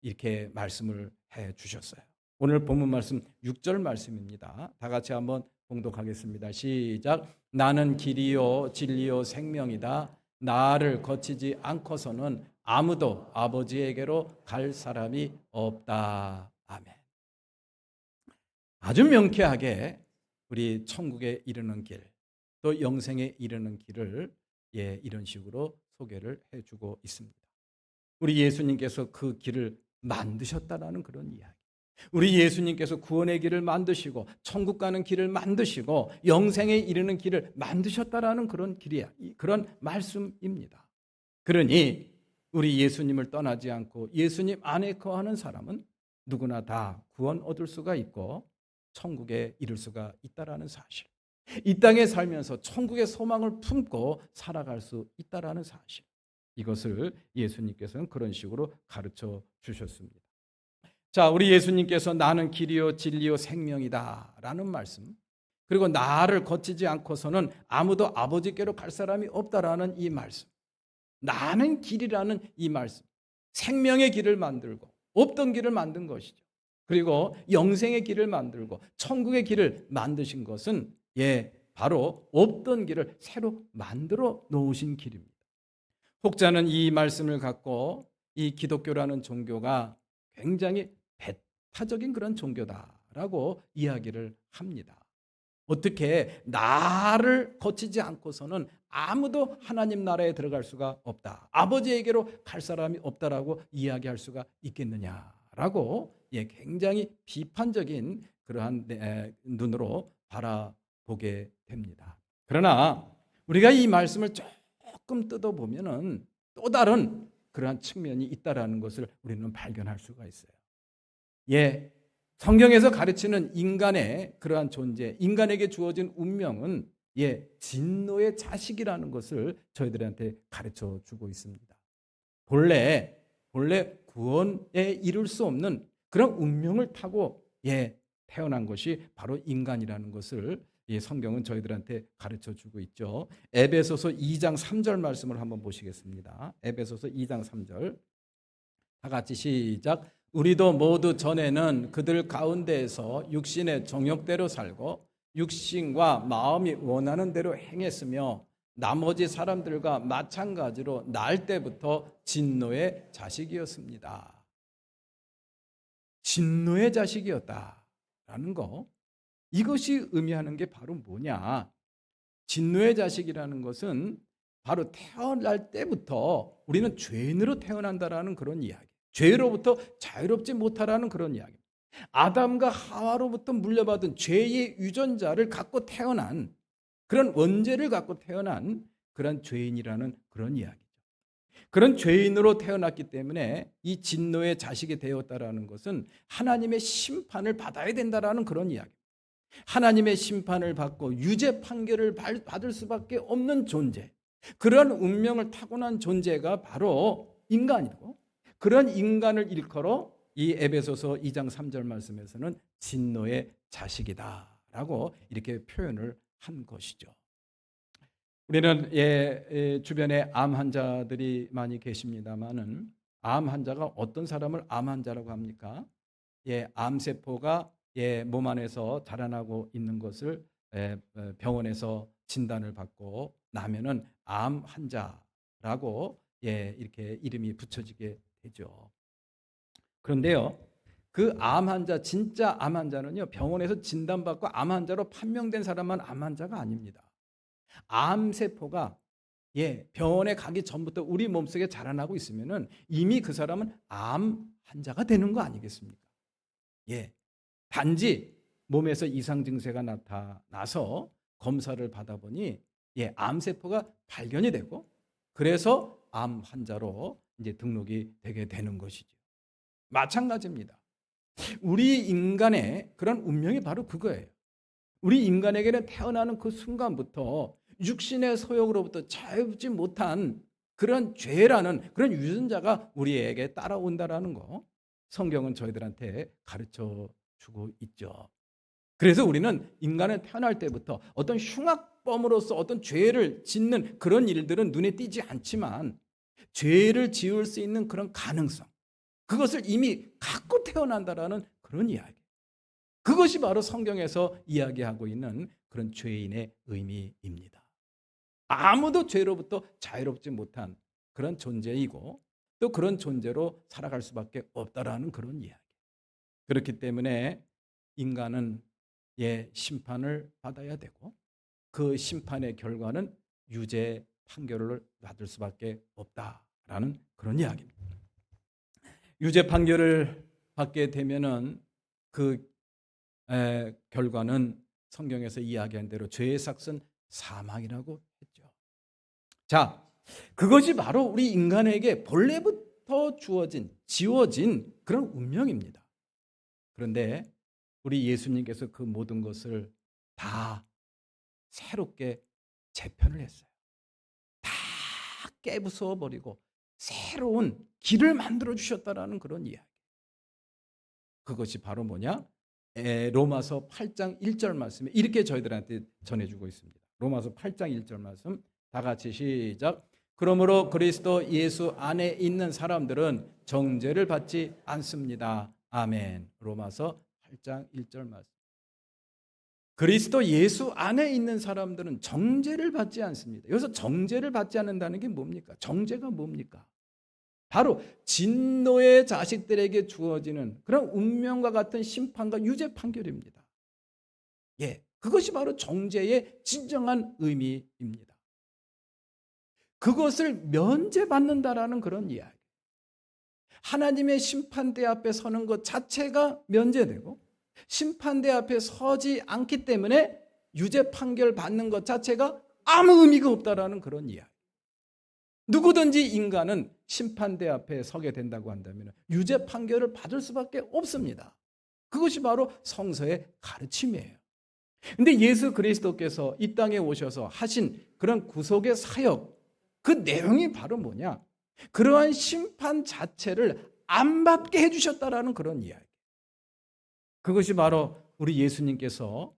이렇게 말씀을 해 주셨어요. 오늘 본문 말씀 6절 말씀입니다. 다 같이 한번 봉독하겠습니다. 시작. 나는 길이요 진리요 생명이다. 나를 거치지 않고서는 아무도 아버지에게로 갈 사람이 없다. 아멘. 아주 명쾌하게 우리 천국에 이르는 길, 또 영생에 이르는 길을 이런 식으로 소개를 해주고 있습니다. 우리 예수님께서 그 길을 만드셨다라는 그런 이야기. 우리 예수님께서 구원의 길을 만드시고 천국 가는 길을 만드시고 영생에 이르는 길을 만드셨다라는 그런 길이야. 그런 말씀입니다. 그러니 우리 예수님을 떠나지 않고 예수님 안에 거하는 사람은 누구나 다 구원 얻을 수가 있고 천국에 이를 수가 있다라는 사실. 이 땅에 살면서 천국의 소망을 품고 살아갈 수 있다라는 사실. 이것을 예수님께서는 그런 식으로 가르쳐 주셨습니다. 자, 우리 예수님께서 나는 길이요 진리요 생명이다라는 말씀. 그리고 나를 거치지 않고서는 아무도 아버지께로 갈 사람이 없다라는 이 말씀. 나는 길이라는 이 말씀. 생명의 길을 만들고 없던 길을 만든 것이죠. 그리고 영생의 길을 만들고 천국의 길을 만드신 것은 바로 없던 길을 새로 만들어 놓으신 길입니다. 혹자는 이 말씀을 갖고 이 기독교라는 종교가 굉장히 배타적인 그런 종교다라고 이야기를 합니다. 어떻게 나를 거치지 않고서는 아무도 하나님 나라에 들어갈 수가 없다. 아버지에게로 갈 사람이 없다라고 이야기할 수가 있겠느냐라고 굉장히 비판적인 그러한 눈으로 바라보게 됩니다. 그러나 우리가 이 말씀을 조금 뜯어보면은 또 다른 그러한 측면이 있다라는 것을 우리는 발견할 수가 있어요. 성경에서 가르치는 인간의 그러한 존재, 인간에게 주어진 운명은 진노의 자식이라는 것을 저희들한테 가르쳐 주고 있습니다. 본래 구원에 이룰 수 없는 그런 운명을 타고 태어난 것이 바로 인간이라는 것을 성경은 저희들한테 가르쳐 주고 있죠. 에베소서 2장 3절 말씀을 한번 보시겠습니다. 에베소서 2장 3절. 다 같이 시작. 우리도 모두 전에는 그들 가운데에서 육신의 정욕대로 살고 육신과 마음이 원하는 대로 행했으며 나머지 사람들과 마찬가지로 날 때부터 진노의 자식이었습니다. 진노의 자식이었다라는 거. 이것이 의미하는 게 바로 뭐냐? 진노의 자식이라는 것은 바로 태어날 때부터 우리는 죄인으로 태어난다라는 그런 이야기. 죄로부터 자유롭지 못하라는 그런 이야기. 아담과 하와로부터 물려받은 죄의 유전자를 갖고 태어난 그런 원죄를 갖고 태어난 그런 죄인이라는 그런 이야기죠. 그런 죄인으로 태어났기 때문에 이 진노의 자식이 되었다라는 것은 하나님의 심판을 받아야 된다라는 그런 이야기. 하나님의 심판을 받고 유죄 판결을 받을 수밖에 없는 존재. 그런 운명을 타고난 존재가 바로 인간이고 그런 인간을 일컬어 이 에베소서 2장 3절 말씀에서는 진노의 자식이다라고 이렇게 표현을 한 것이죠. 우리는 주변에 암 환자들이 많이 계십니다만은 암 환자가 어떤 사람을 암 환자라고 합니까? 암세포가 몸 안에서 자라나고 있는 것을 병원에서 진단을 받고 나면은 암 환자라고 이렇게 이름이 붙여지게 되죠. 그런데요, 그 암 환자, 진짜 암 환자는요, 병원에서 진단받고 암 환자로 판명된 사람만 암 환자가 아닙니다. 암 세포가 병원에 가기 전부터 우리 몸속에 자라나고 있으면은 이미 그 사람은 암 환자가 되는 거 아니겠습니까? 단지 몸에서 이상 증세가 나타나서 검사를 받아보니 암 세포가 발견이 되고, 그래서 암 환자로 이제 등록이 되게 되는 것이죠. 마찬가지입니다. 우리 인간의 그런 운명이 바로 그거예요. 우리 인간에게는 태어나는 그 순간부터 육신의 소욕으로부터 자유롭지 못한 그런 죄라는 그런 유전자가 우리에게 따라온다라는 거, 성경은 저희들한테 가르쳐 주고 있죠. 그래서 우리는 인간은 태어날 때부터 어떤 흉악범으로서 어떤 죄를 짓는 그런 일들은 눈에 띄지 않지만, 죄를 지을 수 있는 그런 가능성, 그것을 이미 갖고 태어난다라는 그런 이야기. 그것이 바로 성경에서 이야기하고 있는 그런 죄인의 의미입니다. 아무도 죄로부터 자유롭지 못한 그런 존재이고, 또 그런 존재로 살아갈 수밖에 없다라는 그런 이야기. 그렇기 때문에 인간은 심판을 받아야 되고, 그 심판의 결과는 유죄 판결을 받을 수밖에 없다라는 그런 이야기입니다. 유죄 판결을 받게 되면은 그 결과는 성경에서 이야기한 대로 죄의 삭은 사망이라고 했죠. 자, 그것이 바로 우리 인간에게 본래부터 지워진 그런 운명입니다. 그런데 우리 예수님께서 그 모든 것을 다 새롭게 재편을 했어요. 다 깨부숴 버리고 새로운 길을 만들어 주셨다라는 그런 이야기. 그것이 바로 뭐냐? 로마서 8장 1절 말씀에 이렇게 저희들한테 전해주고 있습니다. 로마서 8장 1절 말씀 다 같이 시작. 그러므로 그리스도 예수 안에 있는 사람들은 정죄를 받지 않습니다. 아멘. 로마서 8장 1절 말씀. 그리스도 예수 안에 있는 사람들은 정죄를 받지 않습니다. 여기서 정죄를 받지 않는다는 게 뭡니까? 정죄가 뭡니까? 바로 진노의 자식들에게 주어지는 그런 운명과 같은 심판과 유죄 판결입니다. 그것이 바로 정죄의 진정한 의미입니다. 그것을 면제받는다라는 그런 이야기. 하나님의 심판대 앞에 서는 것 자체가 면제되고, 심판대 앞에 서지 않기 때문에 유죄 판결 받는 것 자체가 아무 의미가 없다라는 그런 이야기. 누구든지 인간은 심판대 앞에 서게 된다고 한다면 유죄 판결을 받을 수밖에 없습니다. 그것이 바로 성서의 가르침이에요. 근데 예수 그리스도께서 이 땅에 오셔서 하신 그런 구속의 사역, 그 내용이 바로 뭐냐? 그러한 심판 자체를 안 받게 해주셨다라는 그런 이야기. 그것이 바로 우리 예수님께서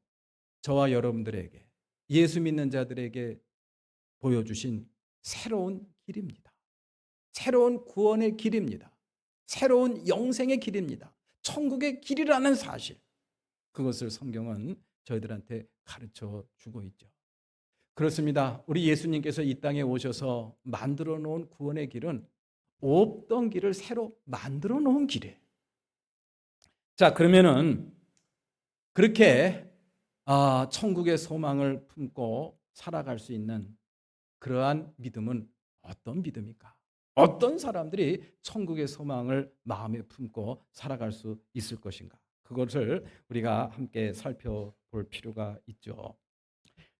저와 여러분들에게, 예수 믿는 자들에게 보여주신 새로운 길입니다. 새로운 구원의 길입니다. 새로운 영생의 길입니다. 천국의 길이라는 사실, 그것을 성경은 저희들한테 가르쳐 주고 있죠. 그렇습니다. 우리 예수님께서 이 땅에 오셔서 만들어 놓은 구원의 길은 없던 길을 새로 만들어 놓은 길이에요. 자, 그러면은 그렇게 천국의 소망을 품고 살아갈 수 있는 그러한 믿음은 어떤 믿음입니까? 어떤 사람들이 천국의 소망을 마음에 품고 살아갈 수 있을 것인가? 그것을 우리가 함께 살펴볼 필요가 있죠.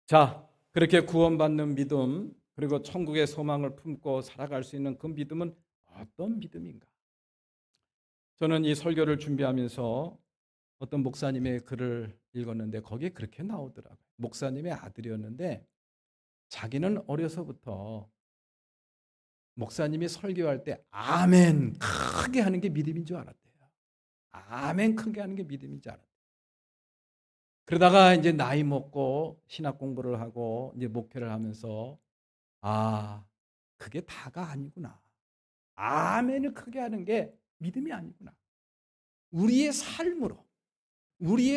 자, 그렇게 구원받는 믿음, 그리고 천국의 소망을 품고 살아갈 수 있는 그 믿음은 어떤 믿음인가? 저는 이 설교를 준비하면서 어떤 목사님의 글을 읽었는데 거기에 그렇게 나오더라고요. 목사님의 아들이었는데 자기는 어려서부터 목사님이 설교할 때 아멘 크게 하는 게 믿음인 줄 알았대요. 아멘 크게 하는 게 믿음인 줄 알았대요. 그러다가 이제 나이 먹고 신학 공부를 하고 이제 목회를 하면서 그게 다가 아니구나. 아멘을 크게 하는 게 믿음이 아니구나. 우리의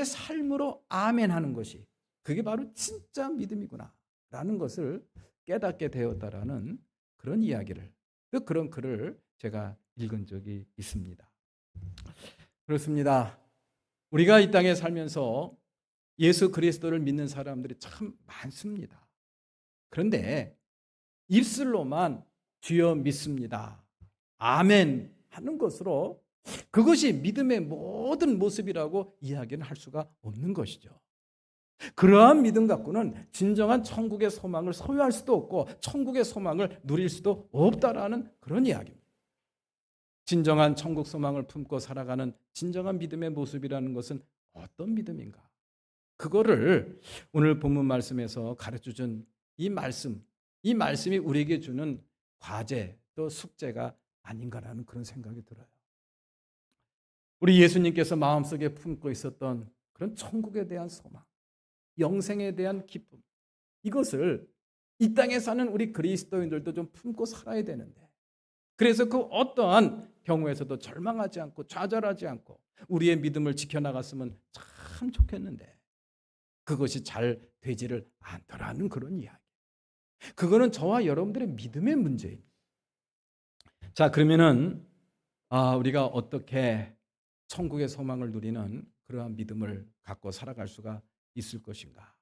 삶으로 아멘 하는 것이 그게 바로 진짜 믿음이구나 라는 것을 깨닫게 되었다라는 그런 이야기를, 또 그런 글을 제가 읽은 적이 있습니다. 그렇습니다. 우리가 이 땅에 살면서 예수 그리스도를 믿는 사람들이 참 많습니다. 그런데 입술로만 주여 믿습니다, 아멘 하는 것으로 그것이 믿음의 모든 모습이라고 이야기는 할 수가 없는 것이죠. 그러한 믿음 갖고는 진정한 천국의 소망을 소유할 수도 없고 천국의 소망을 누릴 수도 없다라는 그런 이야기입니다. 진정한 천국 소망을 품고 살아가는 진정한 믿음의 모습이라는 것은 어떤 믿음인가? 그거를 오늘 본문 말씀에서 가르쳐준 이 말씀이 우리에게 주는 과제 또 숙제가 아닌가라는 그런 생각이 들어요. 우리 예수님께서 마음속에 품고 있었던 그런 천국에 대한 소망, 영생에 대한 기쁨, 이것을 이 땅에 사는 우리 그리스도인들도 좀 품고 살아야 되는데, 그래서 그 어떠한 경우에서도 절망하지 않고 좌절하지 않고 우리의 믿음을 지켜나갔으면 참 좋겠는데 그것이 잘 되지를 않더라는 그런 이야기. 그거는 저와 여러분들의 믿음의 문제입니다. 자, 그러면은 우리가 어떻게 천국의 소망을 누리는 그러한 믿음을 갖고 살아갈 수가 있을 것인가?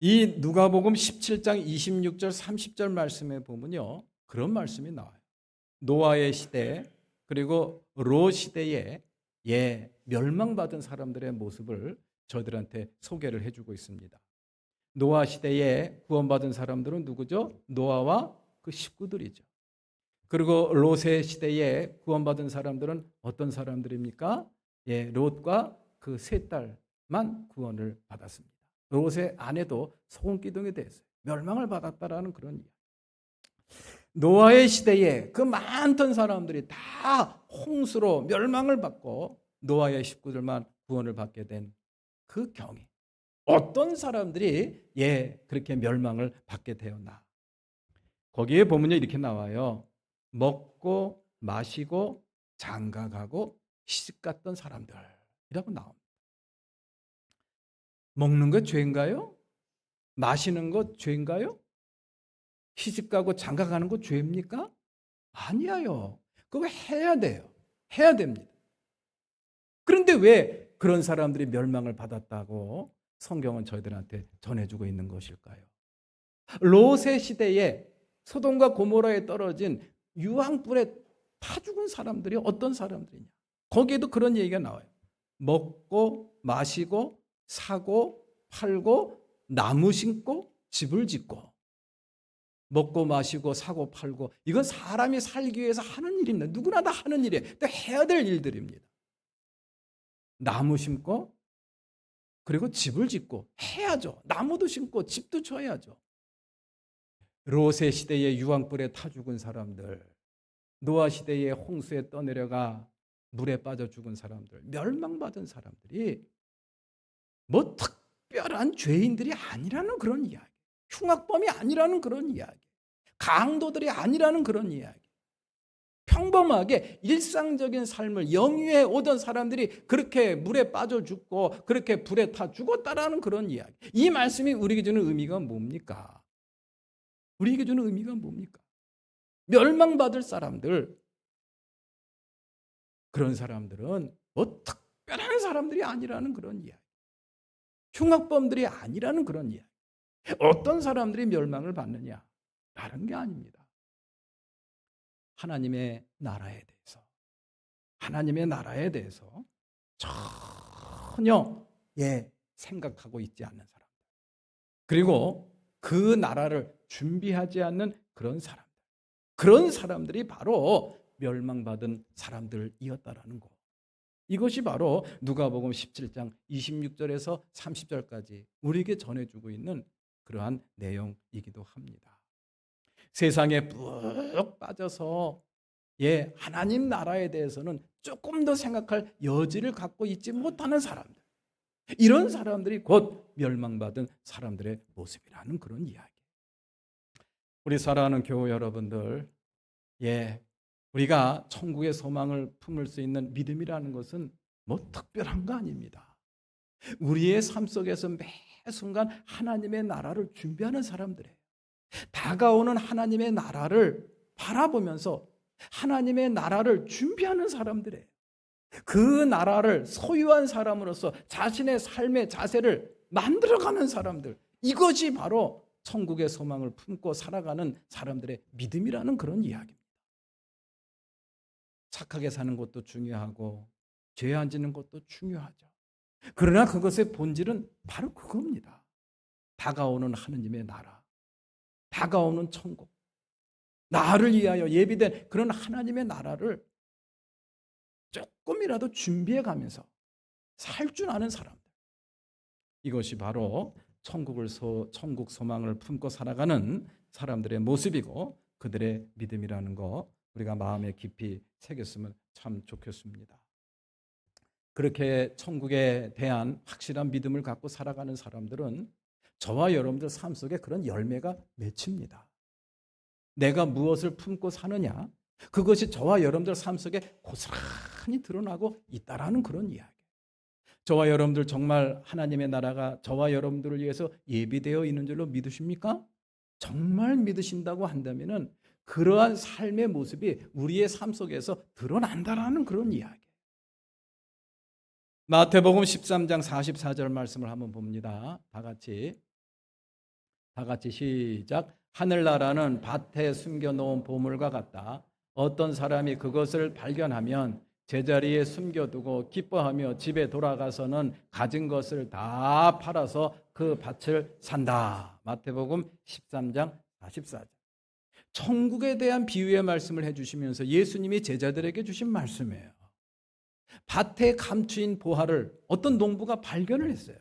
이 누가복음 17장 26절 30절 말씀에 보면요, 그런 말씀이 나와요. 노아의 시대 그리고 롯 시대에 멸망받은 사람들의 모습을 저들한테 소개를 해주고 있습니다. 노아 시대에 구원받은 사람들은 누구죠? 노아와 그 식구들이죠. 그리고 롯의 시대에 구원받은 사람들은 어떤 사람들입니까? 롯과 그 세 딸만 구원을 받았습니다. 롯의 아내도 소금기둥에 대해서 멸망을 받았다라는 그런 이야기. 노아의 시대에 그 많던 사람들이 다 홍수로 멸망을 받고 노아의 식구들만 구원을 받게 된 그 경위. 어떤 사람들이 그렇게 멸망을 받게 되었나? 거기에 보면요, 이렇게 나와요. 먹고 마시고 장가가고 시집갔던 사람들이라고 나옵니다. 먹는 것 죄인가요? 마시는 것 죄인가요? 시집가고 장가가는 것 죄입니까? 아니에요. 그거 해야 돼요. 해야 됩니다. 그런데 왜 그런 사람들이 멸망을 받았다고 성경은 저희들한테 전해주고 있는 것일까요? 롯의 시대에 소돔과 고모라에 떨어진 유황불에 타 죽은 사람들이 어떤 사람들이냐? 거기에도 그런 얘기가 나와요. 먹고 마시고 사고 팔고 나무 심고 집을 짓고. 먹고 마시고 사고 팔고, 이건 사람이 살기 위해서 하는 일입니다. 누구나 다 하는 일이에요. 또 해야 될 일들입니다. 나무 심고 그리고 집을 짓고 해야죠. 나무도 심고 집도 쳐야죠. 롯의 시대에 유황불에 타 죽은 사람들, 노아 시대에 홍수에 떠내려가 물에 빠져 죽은 사람들, 멸망받은 사람들이 뭐 특별한 죄인들이 아니라는 그런 이야기, 흉악범이 아니라는 그런 이야기, 강도들이 아니라는 그런 이야기, 평범하게 일상적인 삶을 영위해 오던 사람들이 그렇게 물에 빠져 죽고 그렇게 불에 타 죽었다라는 그런 이야기. 이 말씀이 우리에게 주는 의미가 뭡니까? 우리에게 주는 의미가 뭡니까? 멸망받을 사람들, 그런 사람들은 뭐 특별한 사람들이 아니라는 그런 이야기, 흉악범들이 아니라는 그런 이야기. 어떤 사람들이 멸망을 받느냐? 다른 게 아닙니다. 하나님의 나라에 대해서 전혀 생각하고 있지 않는 사람들, 그리고 그 나라를 준비하지 않는 그런 사람들이 바로 멸망받은 사람들이었다라는 거. 이것이 바로 누가복음 17장 26절에서 30절까지 우리에게 전해주고 있는 그러한 내용이기도 합니다. 세상에 푹 빠져서 하나님 나라에 대해서는 조금 더 생각할 여지를 갖고 있지 못하는 사람들, 이런 사람들이 곧 멸망받은 사람들의 모습이라는 그런 이야기. 우리 사랑하는 교우 여러분들, 우리가 천국의 소망을 품을 수 있는 믿음이라는 것은 뭐 특별한 거 아닙니다. 우리의 삶 속에서 매 순간 하나님의 나라를 준비하는 사람들이에요. 다가오는 하나님의 나라를 바라보면서 하나님의 나라를 준비하는 사람들이에요. 그 나라를 소유한 사람으로서 자신의 삶의 자세를 만들어가는 사람들, 이것이 바로 천국의 소망을 품고 살아가는 사람들의 믿음이라는 그런 이야기입니다. 착하게 사는 것도 중요하고 죄 안 짓는 것도 중요하죠. 그러나 그것의 본질은 바로 그겁니다. 다가오는 하느님의 나라, 다가오는 천국, 나를 위하여 예비된 그런 하나님의 나라를 조금이라도 준비해 가면서 살 줄 아는 사람들, 이것이 바로 천국 소망을 품고 살아가는 사람들의 모습이고 그들의 믿음이라는 거 우리가 마음에 깊이 새겼으면 참 좋겠습니다. 그렇게 천국에 대한 확실한 믿음을 갖고 살아가는 사람들은 저와 여러분들 삶 속에 그런 열매가 맺힙니다. 내가 무엇을 품고 사느냐, 그것이 저와 여러분들 삶 속에 고스란히 드러나고 있다라는 그런 이야기. 저와 여러분들 정말 하나님의 나라가 저와 여러분들을 위해서 예비되어 있는 줄로 믿으십니까? 정말 믿으신다고 한다면은 그러한 삶의 모습이 우리의 삶 속에서 드러난다라는 그런 이야기. 마태복음 13장 44절 말씀을 한번 봅니다. 다 같이 시작. 하늘나라는 밭에 숨겨놓은 보물과 같다. 어떤 사람이 그것을 발견하면 제자리에 숨겨두고 기뻐하며 집에 돌아가서는 가진 것을 다 팔아서 그 밭을 산다. 마태복음 13장 44절. 천국에 대한 비유의 말씀을 해주시면서 예수님이 제자들에게 주신 말씀이에요. 밭에 감추인 보화를 어떤 농부가 발견을 했어요.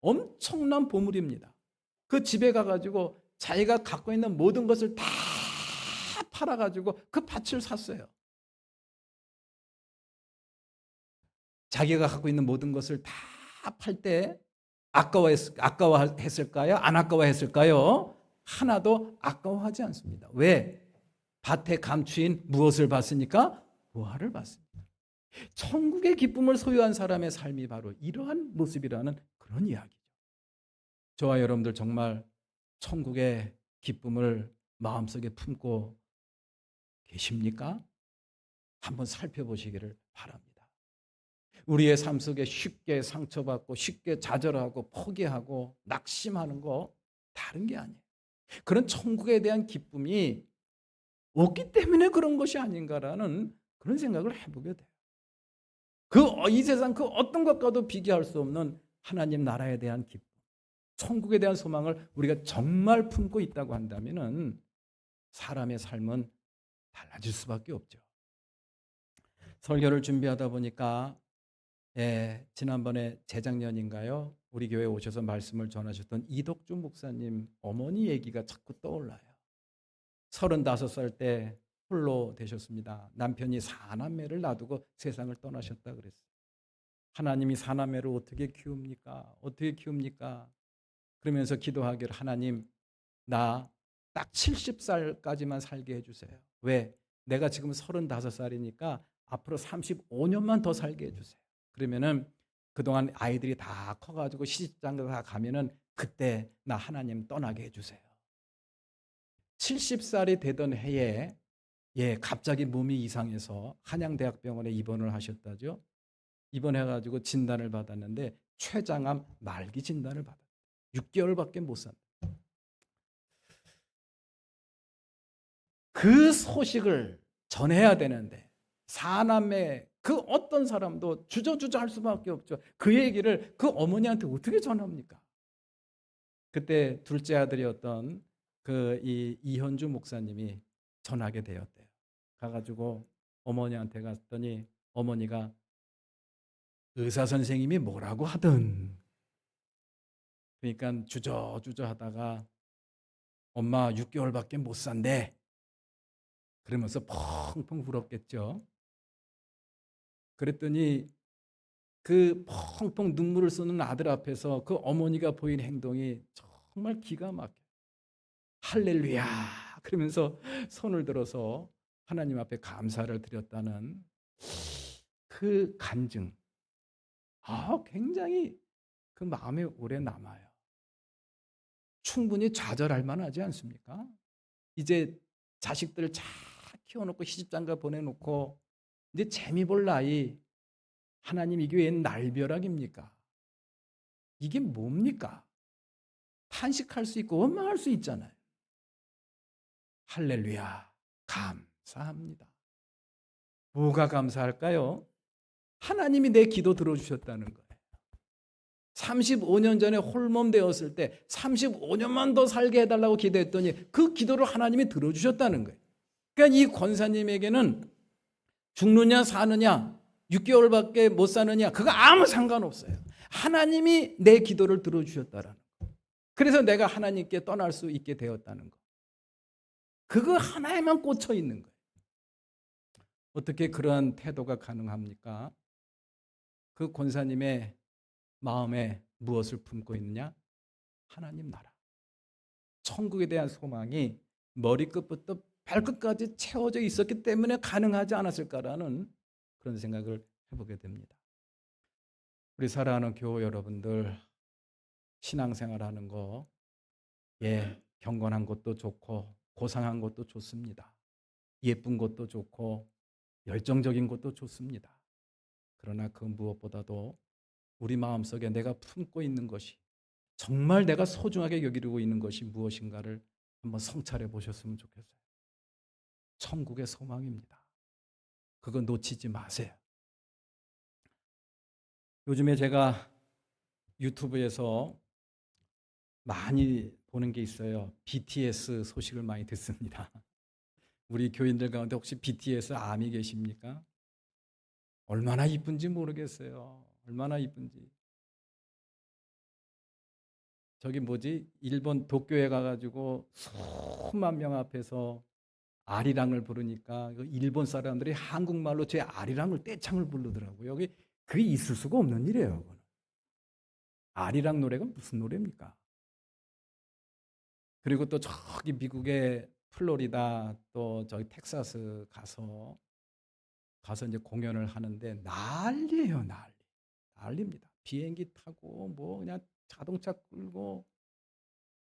엄청난 보물입니다. 그 집에 가가지고 자기가 갖고 있는 모든 것을 다 팔아가지고 그 밭을 샀어요. 자기가 갖고 있는 모든 것을 다 팔 때 아까워했을까요? 안 아까워했을까요? 하나도 아까워하지 않습니다. 왜? 밭에 감추인 무엇을 봤습니까? 보화를 봤습니다. 천국의 기쁨을 소유한 사람의 삶이 바로 이러한 모습이라는 그런 이야기죠. 저와 여러분들 정말 천국의 기쁨을 마음속에 품고 계십니까? 한번 살펴보시기를 바랍니다. 우리의 삶 속에 쉽게 상처받고 쉽게 좌절하고 포기하고 낙심하는 거 다른 게 아니에요. 그런 천국에 대한 기쁨이 없기 때문에 그런 것이 아닌가라는 그런 생각을 해보게 돼요. 이 세상 그 어떤 것과도 비교할 수 없는 하나님 나라에 대한 기쁨, 천국에 대한 소망을 우리가 정말 품고 있다고 한다면은 사람의 삶은 달라질 수밖에 없죠. 설교를 준비하다 보니까 지난번에 재작년인가요? 우리 교회에 오셔서 말씀을 전하셨던 이덕주 목사님 어머니 얘기가 자꾸 떠올라요. 35살 때 홀로 되셨습니다. 남편이 4남매를 놔두고 세상을 떠나셨다 그랬어요. 하나님이 4남매를 어떻게 키웁니까? 어떻게 키웁니까? 그러면서 기도하기를 하나님 나 딱 70살까지만 살게 해주세요. 왜? 내가 지금 35살이니까 앞으로 35년만 더 살게 해주세요. 그러면은 그동안 아이들이 다 커가지고 시집장가 다 가면은 그때 나 하나님 떠나게 해주세요. 70살이 되던 해에 갑자기 몸이 이상해서 한양대학병원에 입원을 하셨다죠. 입원해가지고 진단을 받았는데 췌장암 말기 진단을 받았어요. 6개월밖에 못 산다. 그 소식을 전해야 되는데 사남매 그 어떤 사람도 주저주저 할 수밖에 없죠. 그 얘기를 그 어머니한테 어떻게 전합니까? 그때 둘째 아들이었던 이현주 목사님이 전하게 되었대요. 가가지고 어머니한테 갔더니 어머니가 의사 선생님이 뭐라고 하든 그러니까 주저주저 하다가 엄마 6개월밖에 못 산대. 그러면서 펑펑 울었겠죠. 그랬더니 그 펑펑 눈물을 쏟는 아들 앞에서 그 어머니가 보인 행동이 정말 기가 막혀. 할렐루야 그러면서 손을 들어서 하나님 앞에 감사를 드렸다는 그 간증. 굉장히 그 마음에 오래 남아요. 충분히 좌절할 만하지 않습니까? 이제 자식들을 잘 키워놓고 시집장가 보내놓고 이제 재미 볼 나이, 하나님 이게 웬 날벼락입니까? 이게 뭡니까? 탄식할 수 있고 원망할 수 있잖아요. 할렐루야, 감사합니다. 뭐가 감사할까요? 하나님이 내 기도 들어주셨다는 거예요. 35년 전에 홀몸 되었을 때 35년만 더 살게 해달라고 기도했더니 그 기도를 하나님이 들어주셨다는 거예요. 그러니까 이 권사님에게는 죽느냐 사느냐 6개월밖에 못 사느냐 그거 아무 상관없어요. 하나님이 내 기도를 들어주셨다라는 거. 그래서 내가 하나님께 떠날 수 있게 되었다는 거. 그거 하나에만 꽂혀 있는 거예요. 어떻게 그러한 태도가 가능합니까? 그 권사님의 마음에 무엇을 품고 있느냐? 하나님 나라. 천국에 대한 소망이 머리끝부터 발끝까지 채워져 있었기 때문에 가능하지 않았을까라는 그런 생각을 해보게 됩니다. 우리 사랑하는 교우 여러분들, 신앙생활하는 거, 경건한 것도 좋고 고상한 것도 좋습니다. 예쁜 것도 좋고 열정적인 것도 좋습니다. 그러나 그 무엇보다도 우리 마음속에 내가 품고 있는 것이 정말 내가 소중하게 여기고 있는 것이 무엇인가를 한번 성찰해 보셨으면 좋겠어요. 천국의 소망입니다. 그거 놓치지 마세요. 요즘에 제가 유튜브에서 많이 보는 게 있어요. BTS 소식을 많이 듣습니다. 우리 교인들 가운데 혹시 BTS 아미 계십니까? 얼마나 이쁜지 모르겠어요. 얼마나 이쁜지. 저기 뭐지? 일본 도쿄에 가가지고 수만 명 앞에서 아리랑을 부르니까 일본 사람들이 한국말로 제 아리랑을 떼창을 부르더라고요. 여기 그게 있을 수가 없는 일이에요. 그거는. 아리랑 노래가 무슨 노래입니까? 그리고 또 저기 미국의 플로리다 또 저기 텍사스 가서 이제 공연을 하는데 난리예요, 난리. 난리입니다. 비행기 타고 뭐 그냥 자동차 끌고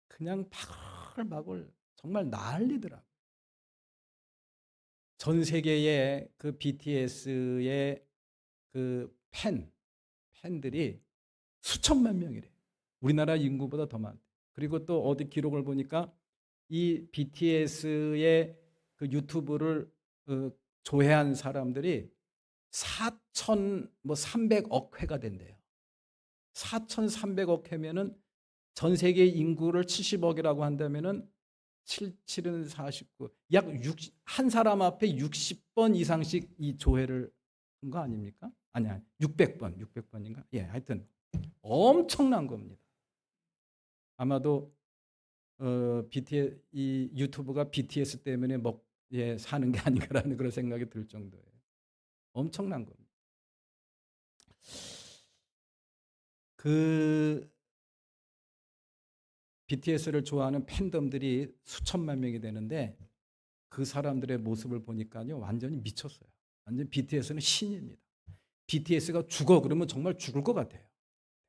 그냥 바글바글 정말 난리더라고요. 전 세계의 그 BTS의 그 팬들이 수천만 명이래. 우리나라 인구보다 더 많대. 그리고 또 어디 기록을 보니까 이 BTS의 그 유튜브를 조회한 사람들이 4,300억 회가 된대요. 4,300억 회면은 전 세계 인구를 70억이라고 한다면은 7은 49. 한 사람 앞에 60번 이상씩 이 조회를 한 거 아닙니까? 아니야. 600번인가? 하여튼 엄청난 겁니다. 아마도 BTS 이 유튜브가 BTS 때문에 사는 게 아닌가라는 그런 생각이 들 정도예요. 엄청난 겁니다. 그 BTS를 좋아하는 팬덤들이 수천만 명이 되는데 그 사람들의 모습을 보니까요 완전히 미쳤어요. 완전 BTS는 신입니다. BTS가 죽어 그러면 정말 죽을 것 같아요.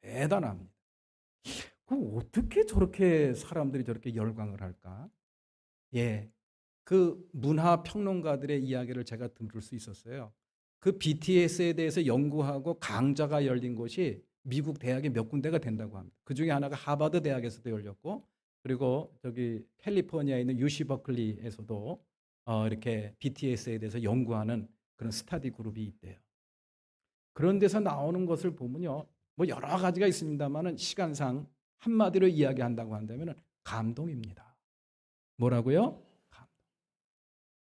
대단합니다. 어떻게 저렇게 사람들이 저렇게 열광을 할까? 그 문화 평론가들의 이야기를 제가 들을 수 있었어요. 그 BTS에 대해서 연구하고 강좌가 열린 곳이 미국 대학에 몇 군데가 된다고 합니다. 그 중에 하나가 하버드 대학에서도 열렸고, 그리고 저기 캘리포니아에 있는 UC 버클리에서도 이렇게 BTS에 대해서 연구하는 그런 스터디 그룹이 있대요. 그런 데서 나오는 것을 보면요, 뭐 여러 가지가 있습니다만은 시간상 한마디로 이야기한다고 한다면 감동입니다. 뭐라고요?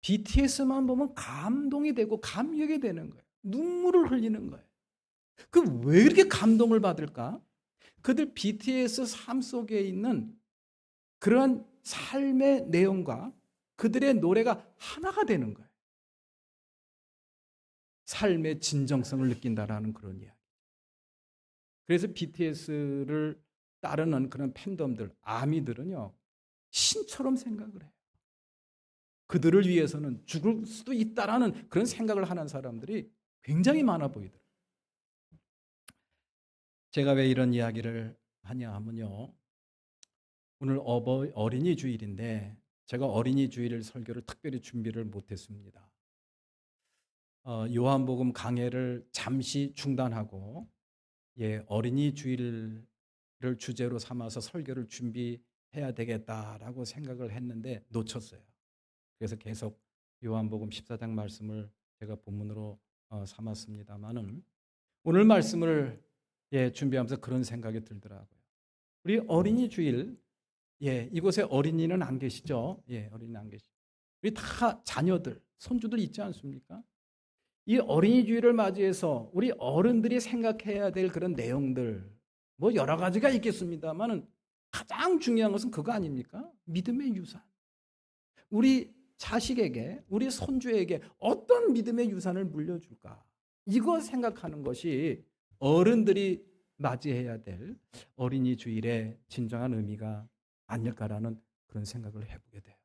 BTS만 보면 감동이 되고 감격이 되는 거예요. 눈물을 흘리는 거예요. 왜 이렇게 감동을 받을까? 그들 BTS 삶 속에 있는 그런 삶의 내용과 그들의 노래가 하나가 되는 거예요. 삶의 진정성을 느낀다라는 그런 이야기. 그래서 BTS를 따르는 그런 팬덤들, 아미들은요, 신처럼 생각을 해요. 그들을 위해서는 죽을 수도 있다라는 그런 생각을 하는 사람들이 굉장히 많아 보이더라고요. 제가 왜 이런 이야기를 하냐 하면요, 오늘 어린이 주일인데 제가 어린이 주일 설교를 특별히 준비를 못했습니다. 요한복음 강해를 잠시 중단하고 어린이 주일을 주제로 삼아서 설교를 준비해야 되겠다라고 생각을 했는데 놓쳤어요. 그래서 계속 요한복음 14장 말씀을 제가 본문으로 삼았습니다만은 오늘 말씀을 준비하면서 그런 생각이 들더라고요. 우리 어린이 주일 이곳에 어린이는 안 계시죠? 어린이는 안 계시죠. 우리 다 자녀들, 손주들 있지 않습니까? 이 어린이 주일을 맞이해서 우리 어른들이 생각해야 될 그런 내용들 뭐 여러 가지가 있겠습니다만은 가장 중요한 것은 그거 아닙니까? 믿음의 유산. 우리 자식에게, 우리 손주에게 어떤 믿음의 유산을 물려줄까? 이거 생각하는 것이 어른들이 맞이해야 될 어린이 주일의 진정한 의미가 아닐까라는 그런 생각을 해보게 돼요.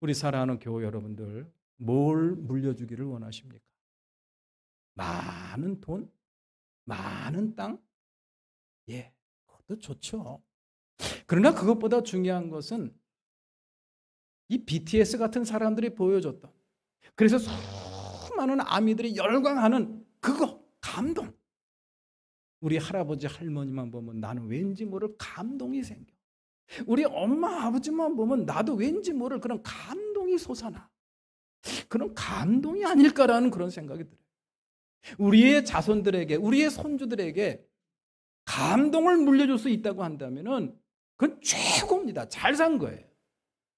우리 사랑하는 교회 여러분들, 뭘 물려주기를 원하십니까? 많은 돈? 많은 땅? 그것도 좋죠. 그러나 그것보다 중요한 것은 이 BTS 같은 사람들이 보여줬던, 그래서 수많은 아미들이 열광하는 그거, 감동. 우리 할아버지 할머니만 보면 나는 왠지 모를 감동이 생겨. 우리 엄마 아버지만 보면 나도 왠지 모를 그런 감동이 솟아나. 그런 감동이 아닐까라는 그런 생각이 들어요. 우리의 자손들에게, 우리의 손주들에게 감동을 물려줄 수 있다고 한다면은 그건 최고입니다. 잘 산 거예요.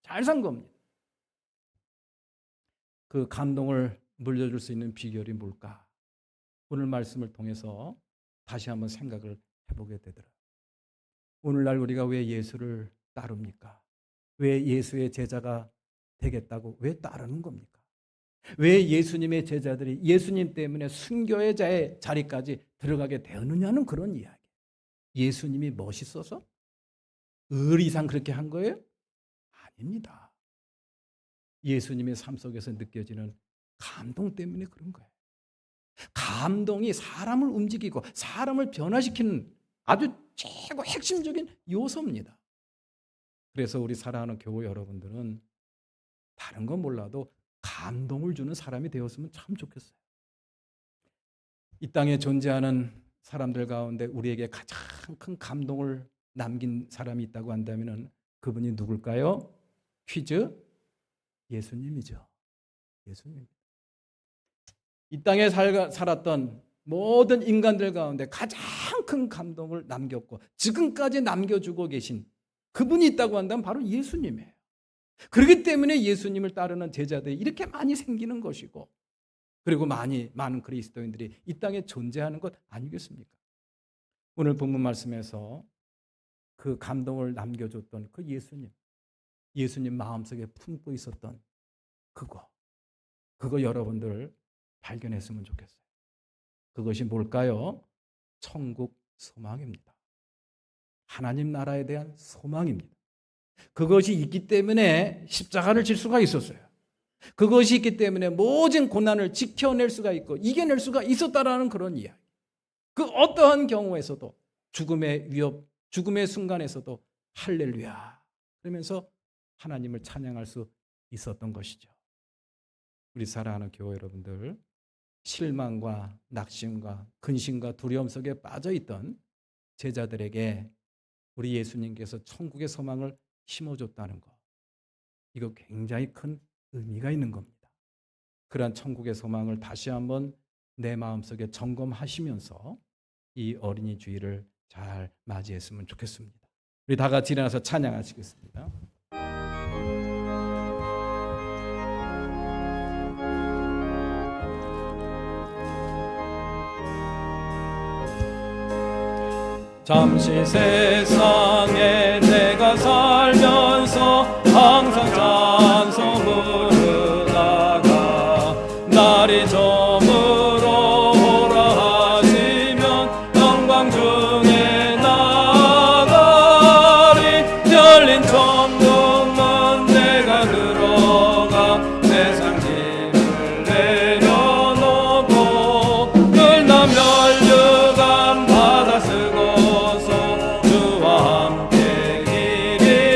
잘 산 겁니다. 그 감동을 물려줄 수 있는 비결이 뭘까? 오늘 말씀을 통해서 다시 한번 생각을 해보게 되더라고요. 오늘날 우리가 왜 예수를 따릅니까? 왜 예수의 제자가 되겠다고 왜 따르는 겁니까? 왜 예수님의 제자들이 예수님 때문에 순교의 자리까지 들어가게 되었느냐는 그런 이야기. 예수님이 멋있어서? 의리상 그렇게 한 거예요? 아닙니다. 예수님의 삶 속에서 느껴지는 감동 때문에 그런 거예요. 감동이 사람을 움직이고 사람을 변화시키는 아주 최고 핵심적인 요소입니다. 그래서 우리 사랑하는 교회 여러분들은 다른 건 몰라도 감동을 주는 사람이 되었으면 참 좋겠어요. 이 땅에 존재하는 사람들 가운데 우리에게 가장 큰 감동을 남긴 사람이 있다고 한다면 그분이 누굴까요? 퀴즈? 예수님이죠. 예수님. 이 땅에 살았던 모든 인간들 가운데 가장 큰 감동을 남겼고 지금까지 남겨주고 계신 그분이 있다고 한다면 바로 예수님이에요. 그렇기 때문에 예수님을 따르는 제자들이 이렇게 많이 생기는 것이고 그리고 많은 그리스도인들이 이 땅에 존재하는 것 아니겠습니까? 오늘 본문 말씀에서 그 감동을 남겨줬던 그 예수님 마음속에 품고 있었던 그거 여러분들 발견했으면 좋겠어요. 그것이 뭘까요? 천국 소망입니다. 하나님 나라에 대한 소망입니다. 그것이 있기 때문에 십자가를 질 수가 있었어요. 그것이 있기 때문에 모든 고난을 지켜낼 수가 있고 이겨낼 수가 있었다라는 그런 이야기. 그 어떠한 경우에서도 죽음의 위협, 죽음의 순간에서도 할렐루야 그러면서 하나님을 찬양할 수 있었던 것이죠. 우리 사랑하는 교회 여러분들, 실망과 낙심과 근심과 두려움 속에 빠져있던 제자들에게 우리 예수님께서 천국의 소망을 심어줬다는 것, 이거 굉장히 큰 의미가 있는 겁니다. 그러한 천국의 소망을 다시 한번 내 마음속에 점검하시면서 이 어린이 주일을 잘 맞이했으면 좋겠습니다. 우리 다 같이 일어나서 찬양하시겠습니다. 잠시 세상에 내가 살면서 항상 찬송 부르다가 날이 저물어 오라 하시면 영광 중에 나가리 열린 천국문 내가 들어가 세상 짐을 내려놓고 끌나 면류관 받아 쓰고 주와 함께 길이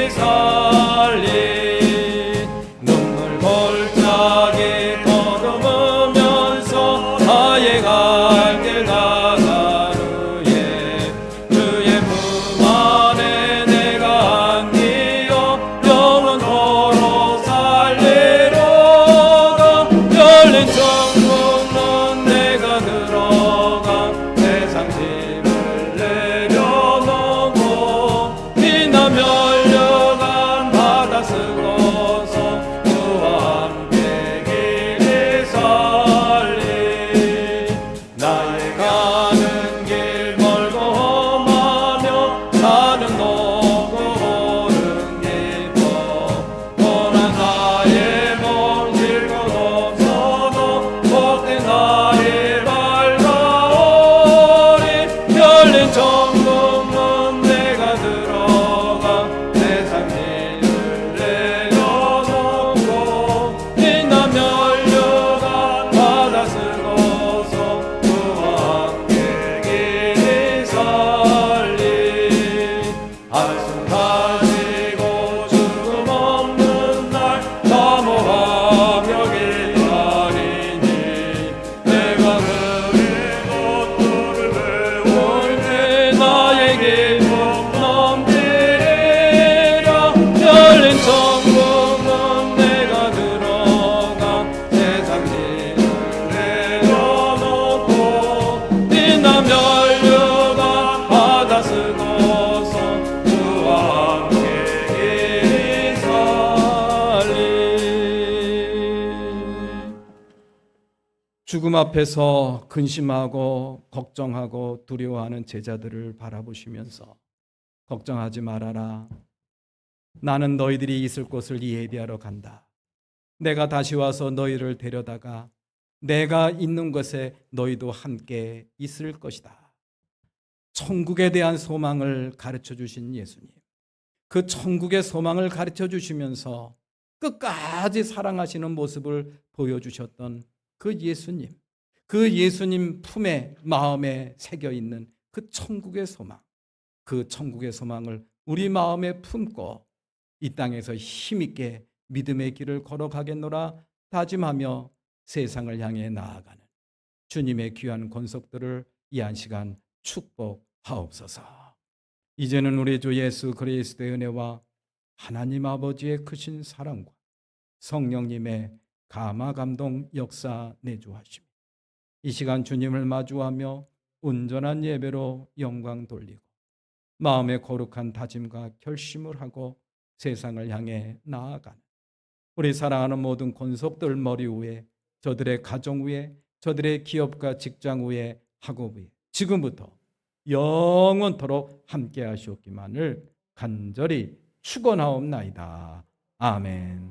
받아쓰고서 주와 함께 길이 살리. 나의 가는 길 멀고 험하며 나는 높고 오른 깊어. 고난 나의 몸 질 것 없어도 복된 나의 밝아오리. 열린 천국문 내가 들어가 세상 짐을 내려놓고 빛나 면류관 받아쓰고서 주와 함께 길이 살리. 한숨 가지고 죽음 없는 날 사모하며 기다리니 내가 그의 것들을 배울 때 나의 기쁨 넘치리라. 열린 천국문 내가 들어가 세상 짐을 내려놓고 빛나 면류관 받아쓰고서 주와 함께 길이 살리. 죽음 앞에서 근심하고 걱정하고 두려워하는 제자들을 바라보시면서 걱정하지 말아라. 나는 너희들이 있을 곳을 예비하러 간다. 내가 다시 와서 너희를 데려다가 내가 있는 곳에 너희도 함께 있을 것이다. 천국에 대한 소망을 가르쳐 주신 예수님. 그 천국의 소망을 가르쳐 주시면서 끝까지 사랑하시는 모습을 보여주셨던 그 예수님. 그 예수님 품에 마음에 새겨 있는 그 천국의 소망. 그 천국의 소망을 우리 마음에 품고 이 땅에서 힘있게 믿음의 길을 걸어가겠노라 다짐하며 세상을 향해 나아가는 주님의 귀한 권속들을 이 한 시간 축복하옵소서. 이제는 우리 주 예수 그리스도의 은혜와 하나님 아버지의 크신 사랑과 성령님의 감화 감동 역사 내주하시며 이 시간 주님을 마주하며 온전한 예배로 영광 돌리고 마음의 거룩한 다짐과 결심을 하고 세상을 향해 나아가는 우리 사랑하는 모든 권속들 머리 위에, 저들의 가정 위에, 저들의 기업과 직장 위에, 학업 위에 지금부터 영원토록 함께 하시옵기만을 간절히 축원하옵나이다. 아멘.